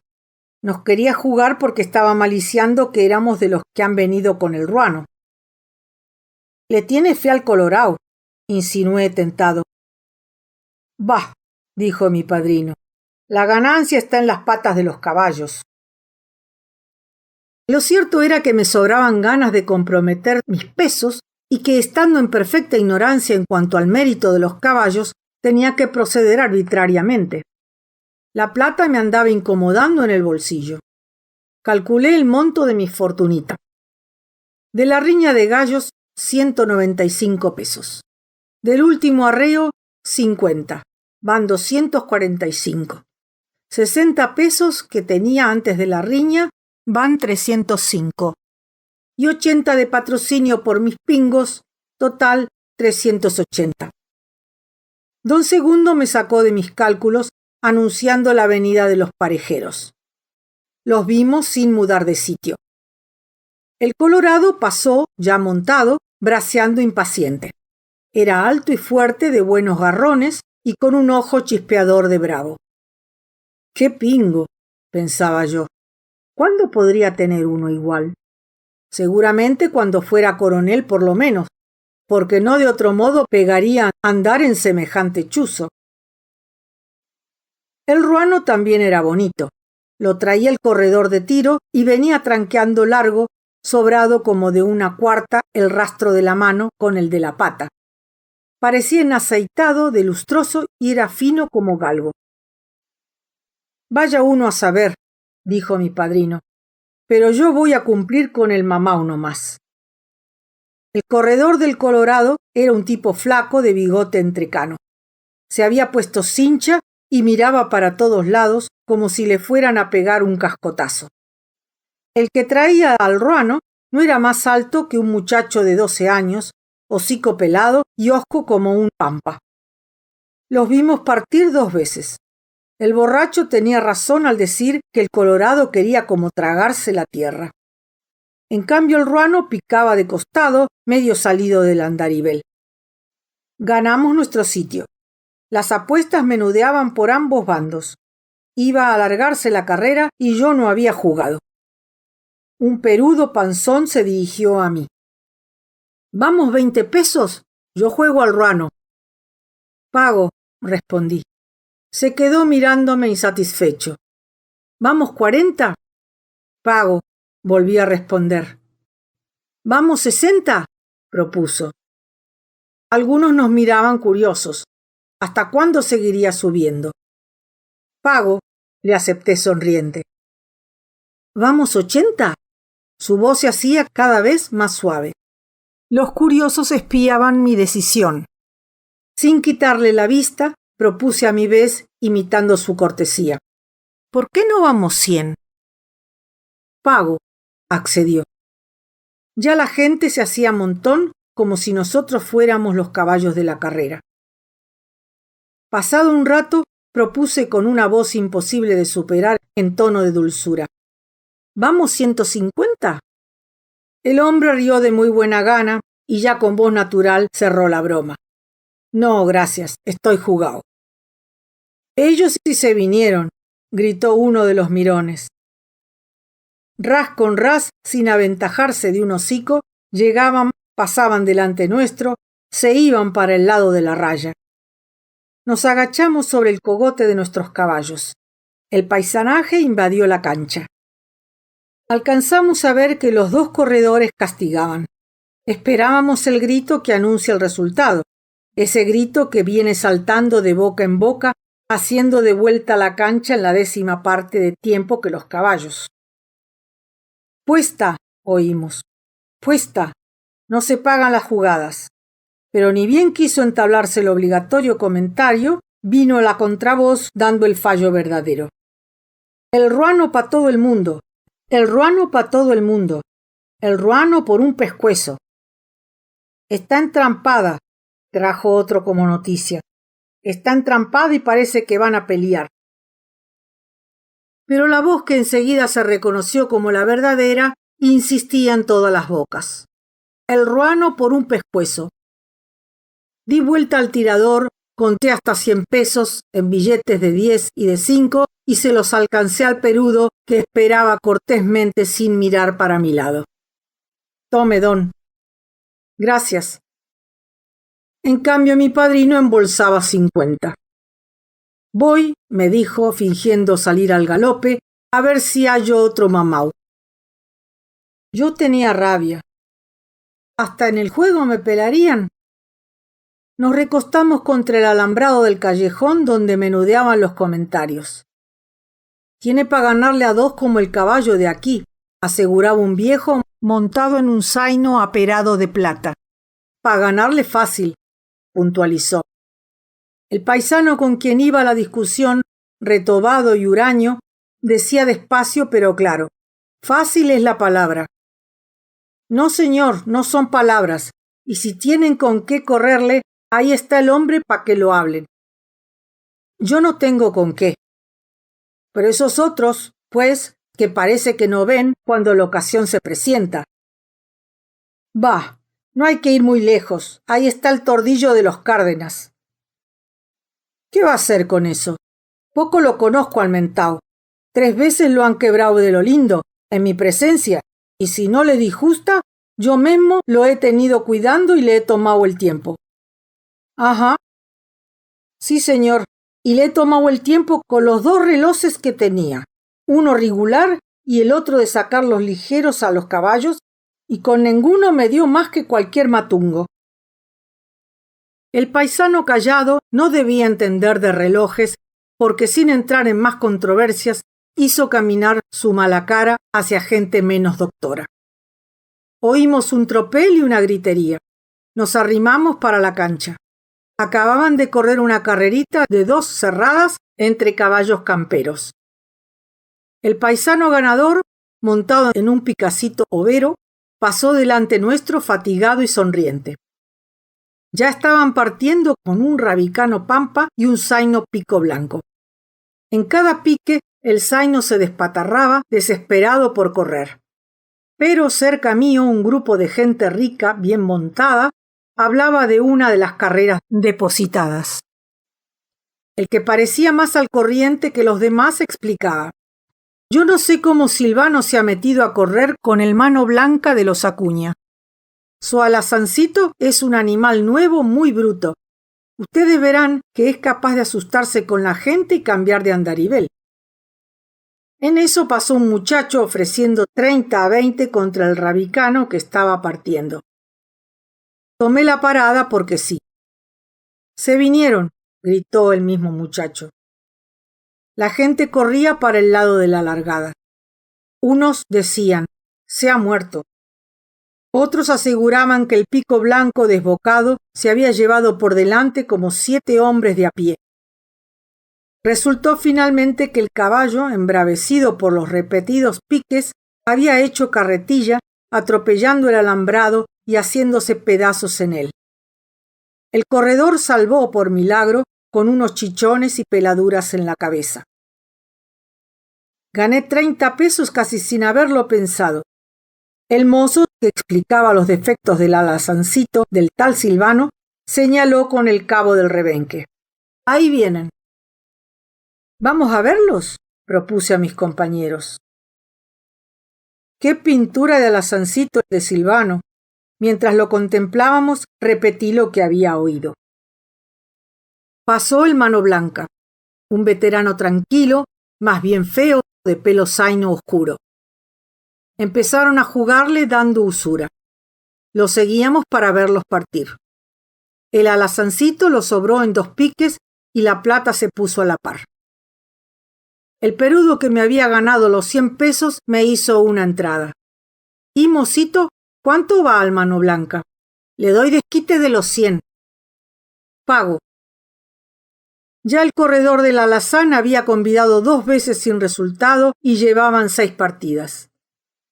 Nos quería jugar porque estaba maliciando que éramos de los que han venido con el ruano. Le tiene fe al colorao, insinué tentado. Bah, dijo mi padrino. La ganancia está en las patas de los caballos. Lo cierto era que me sobraban ganas de comprometer mis pesos y que, estando en perfecta ignorancia en cuanto al mérito de los caballos, tenía que proceder arbitrariamente. La plata me andaba incomodando en el bolsillo. Calculé el monto de mi fortunita. De la riña de gallos, 195 pesos. Del último arreo, 50. Van 245. 60 pesos que tenía antes de la riña, van 305. Y 80 de patrocinio por mis pingos, total 380. Don Segundo me sacó de mis cálculos anunciando la venida de los parejeros. Los vimos sin mudar de sitio. El colorado pasó, ya montado, braceando impaciente. Era alto y fuerte, de buenos garrones y con un ojo chispeador de bravo. ¡Qué pingo!, pensaba yo. ¿Cuándo podría tener uno igual? Seguramente cuando fuera coronel por lo menos, porque no de otro modo pegaría andar en semejante chuzo. El ruano también era bonito. Lo traía el corredor de tiro y venía tranqueando largo, sobrado como de 1/4 el rastro de la mano con el de la pata. Parecía enaceitado, de lustroso y era fino como galgo. Vaya uno a saber, dijo mi padrino. pero yo voy a cumplir con el mamau nomás. El corredor del Colorado era un tipo flaco de bigote entrecano. Se había puesto cincha y miraba para todos lados como si le fueran a pegar un cascotazo. El que traía al ruano no era más alto que un muchacho de 12 años, hocico pelado y hosco como un pampa. Los vimos partir 2 veces. El borracho tenía razón al decir que el Colorado quería como tragarse la tierra. En cambio el ruano picaba de costado, medio salido del andarivel. Ganamos nuestro sitio. Las apuestas menudeaban por ambos bandos. Iba a alargarse la carrera y yo no había jugado. Un perudo panzón se dirigió a mí. ¿Vamos 20 pesos? Yo juego al ruano. Pago, respondí. Se quedó mirándome insatisfecho. ¿Vamos 40? Pago, volví a responder. ¿Vamos 60? Propuso. Algunos nos miraban curiosos. ¿Hasta cuándo seguiría subiendo? Pago, le acepté sonriente. ¿Vamos 80? Su voz se hacía cada vez más suave. Los curiosos espiaban mi decisión. Sin quitarle la vista, propuse a mi vez, imitando su cortesía. ¿Por qué no vamos 100? Pago, accedió. Ya la gente se hacía montón como si nosotros fuéramos los caballos de la carrera. Pasado un rato, propuse con una voz imposible de superar en tono de dulzura. ¿Vamos 150? El hombre rió de muy buena gana y ya con voz natural cerró la broma. No, gracias, estoy jugado. Ellos sí se vinieron, gritó uno de los mirones. Ras con ras, sin aventajarse de un hocico, llegaban, pasaban delante nuestro, se iban para el lado de la raya. Nos agachamos sobre el cogote de nuestros caballos. El paisanaje invadió la cancha. Alcanzamos a ver que los 2 corredores castigaban. Esperábamos el grito que anuncia el resultado, ese grito que viene saltando de boca en boca, haciendo de vuelta la cancha en la 10ª parte de tiempo que los caballos. Puesta, oímos. Puesta. No se pagan las jugadas. Pero ni bien quiso entablarse el obligatorio comentario, vino la contravoz dando el fallo verdadero. El ruano pa' todo el mundo. El ruano pa' todo el mundo. El ruano por un pescuezo. Está entrampada, trajo otro como noticia. Está entrampada y parece que van a pelear. Pero la voz que enseguida se reconoció como la verdadera insistía en todas las bocas. El ruano por un pescuezo. Di vuelta al tirador, conté hasta 100 pesos en billetes de 10 y de 5 y se los alcancé al perudo que esperaba cortésmente sin mirar para mi lado. Tome, don. Gracias. En cambio mi padrino embolsaba 50. Voy, me dijo, fingiendo salir al galope, a ver si hallo otro mamau. Yo tenía rabia. ¿Hasta en el juego me pelarían? Nos recostamos contra el alambrado del callejón donde menudeaban los comentarios. Tiene para ganarle a 2 como el caballo de aquí, aseguraba un viejo montado en un zaino aperado de plata. Para ganarle fácil, puntualizó. El paisano con quien iba la discusión, retobado y huraño, decía despacio pero claro: fácil es la palabra. No, señor, no son palabras, y si tienen con qué correrle, ahí está el hombre pa' que lo hablen. Yo no tengo con qué. Pero esos otros, pues, que parece que no ven cuando la ocasión se presenta. Bah, no hay que ir muy lejos, ahí está el tordillo de los Cárdenas. ¿Qué va a hacer con eso? Poco lo conozco al mentao. 3 veces lo han quebrado de lo lindo, en mi presencia, y si no le di justa, yo mismo lo he tenido cuidando y le he tomado el tiempo. Ajá. Sí, señor, y le he tomado el tiempo con los 2 relojes que tenía, uno regular y el otro de sacar los ligeros a los caballos, y con ninguno me dio más que cualquier matungo. El paisano callado no debía entender de relojes, porque sin entrar en más controversias, hizo caminar su mala cara hacia gente menos doctora. Oímos un tropel y una gritería. Nos arrimamos para la cancha. Acababan de correr una carrerita de 2 cerradas entre caballos camperos. El paisano ganador, montado en un picacito overo, pasó delante nuestro fatigado y sonriente. Ya estaban partiendo con un rabicano pampa y un zaino pico blanco. En cada pique el zaino se despatarraba, desesperado por correr. Pero cerca mío un grupo de gente rica, bien montada, hablaba de una de las carreras depositadas. El que parecía más al corriente que los demás explicaba: yo no sé cómo Silvano se ha metido a correr con el Mano Blanca de los Acuña. Su alazancito es un animal nuevo muy bruto. Ustedes verán que es capaz de asustarse con la gente y cambiar de andarivel. En eso pasó un muchacho ofreciendo 30 a 20 contra el rabicano que estaba partiendo. Tomé la parada porque sí. Se vinieron, gritó el mismo muchacho. La gente corría para el lado de la largada. Unos decían: se ha muerto. Otros aseguraban que el pico blanco desbocado se había llevado por delante como 7 hombres de a pie. Resultó finalmente que el caballo, embravecido por los repetidos piques, había hecho carretilla, atropellando el alambrado y haciéndose pedazos en él. El corredor salvó por milagro con unos chichones y peladuras en la cabeza. Gané 30 pesos casi sin haberlo pensado. El mozo, que explicaba los defectos del alazancito del tal Silvano, señaló con el cabo del rebenque: ahí vienen. ¿Vamos a verlos?, propuse a mis compañeros. ¡Qué pintura de alazancito de Silvano! Mientras lo contemplábamos, repetí lo que había oído. Pasó el Mano Blanca, un veterano tranquilo, más bien feo, de pelo zaino oscuro. Empezaron a jugarle dando usura. Los seguíamos para verlos partir. El alazancito lo sobró en 2 piques y la plata se puso a la par. El perudo que me había ganado los 100 pesos me hizo una entrada. Y, mocito, ¿cuánto va al Mano Blanca? Le doy desquite de los 100. Pago. Ya el corredor del alazán había convidado 2 veces sin resultado y llevaban 6 partidas.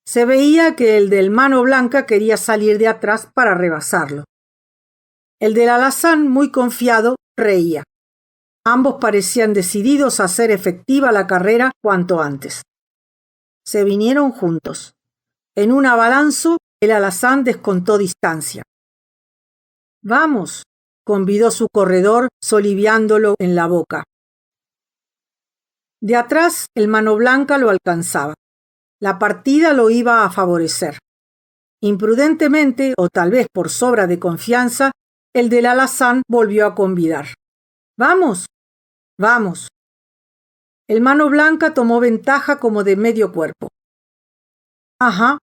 Se veía que el del Mano Blanca quería salir de atrás para rebasarlo. El del alazán, muy confiado, reía. Ambos parecían decididos a hacer efectiva la carrera cuanto antes. Se vinieron juntos. En un abalanzo, el alazán descontó distancia. «Vamos», convidó su corredor, soliviándolo en la boca. De atrás, el Mano Blanca lo alcanzaba. La partida lo iba a favorecer. Imprudentemente, o tal vez por sobra de confianza, el del alazán volvió a convidar. «Vamos, vamos». El Mano Blanca tomó ventaja como de medio cuerpo. «Ajá»,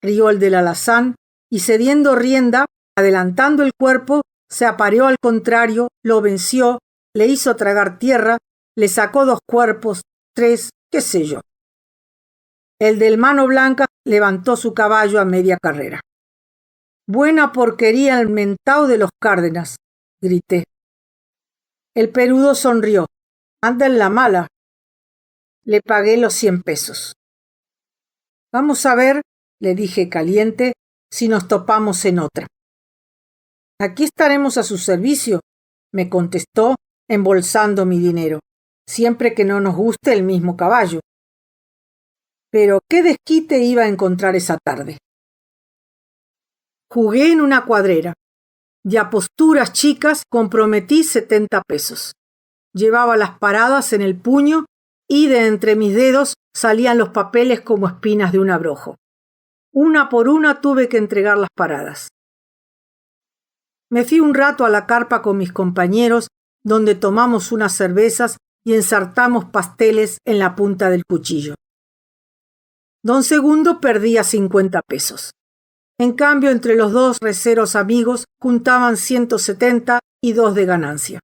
rió el del alazán, y cediendo rienda, adelantando el cuerpo, se apareó al contrario, lo venció, le hizo tragar tierra, le sacó 2 cuerpos, 3, qué sé yo. El del Mano Blanca levantó su caballo a media carrera. «Buena porquería el mentao de los Cárdenas», grité. El perudo sonrió. «Anda en la mala». Le pagué los 100 pesos. «Vamos a ver», le dije caliente, «si nos topamos en otra». «Aquí estaremos a su servicio», me contestó, embolsando mi dinero, «siempre que no nos guste el mismo caballo». Pero qué desquite iba a encontrar esa tarde. Jugué en una cuadrera. De aposturas chicas comprometí 70 pesos. Llevaba las paradas en el puño y de entre mis dedos salían los papeles como espinas de un abrojo. Una por una tuve que entregar las paradas. Me fui un rato a la carpa con mis compañeros, donde tomamos unas cervezas y ensartamos pasteles en la punta del cuchillo. Don Segundo perdía 50 pesos. En cambio, entre los 2 receros amigos juntaban 170 y 2 de ganancia.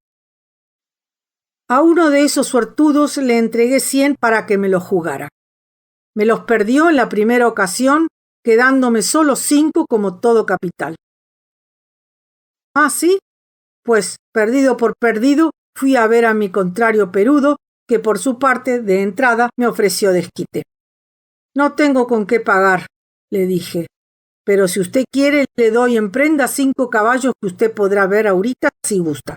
A uno de esos suertudos le entregué 100 para que me los jugara. Me los perdió en la primera ocasión, quedándome solo 5 como todo capital. ¿Ah, sí? Pues, perdido por perdido, fui a ver a mi contrario Perudo, que por su parte, de entrada, me ofreció desquite. No tengo con qué pagar, le dije, pero si usted quiere, le doy en prenda 5 caballos que usted podrá ver ahorita si gusta.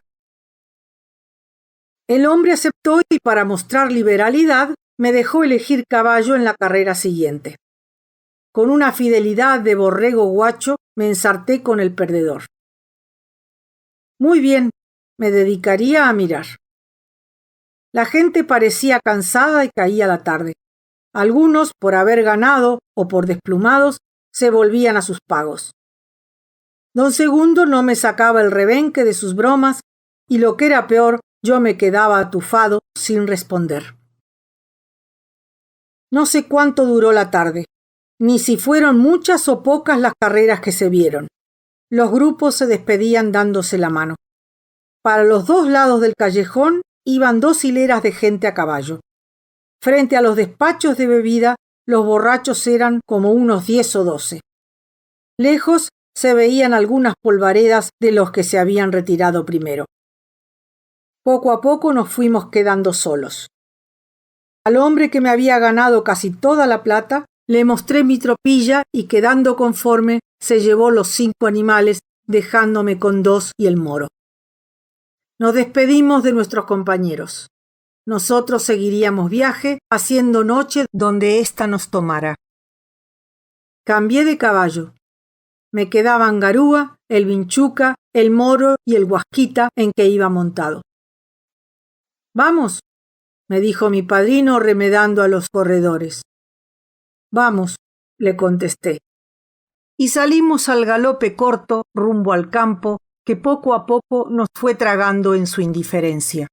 El hombre aceptó y para mostrar liberalidad me dejó elegir caballo en la carrera siguiente. Con una fidelidad de borrego guacho me ensarté con el perdedor. Muy bien, me dedicaría a mirar. La gente parecía cansada y caía la tarde. Algunos, por haber ganado o por desplumados, se volvían a sus pagos. Don Segundo no me sacaba el rebenque de sus bromas y lo que era peor, yo me quedaba atufado sin responder. No sé cuánto duró la tarde, ni si fueron muchas o pocas las carreras que se vieron. Los grupos se despedían dándose la mano. Para los 2 lados del callejón iban 2 hileras de gente a caballo. Frente a los despachos de bebida, los borrachos eran como unos 10 o 12. Lejos se veían algunas polvaredas de los que se habían retirado primero. Poco a poco nos fuimos quedando solos. Al hombre que me había ganado casi toda la plata, le mostré mi tropilla y quedando conforme, se llevó los 5 animales, dejándome con 2 y el moro. Nos despedimos de nuestros compañeros. Nosotros seguiríamos viaje, haciendo noche donde ésta nos tomara. Cambié de caballo. Me quedaban Garúa, el Vinchuca, el Moro y el Huasquita en que iba montado. «Vamos», me dijo mi padrino remedando a los corredores. «Vamos», le contesté. Y salimos al galope corto rumbo al campo que poco a poco nos fue tragando en su indiferencia.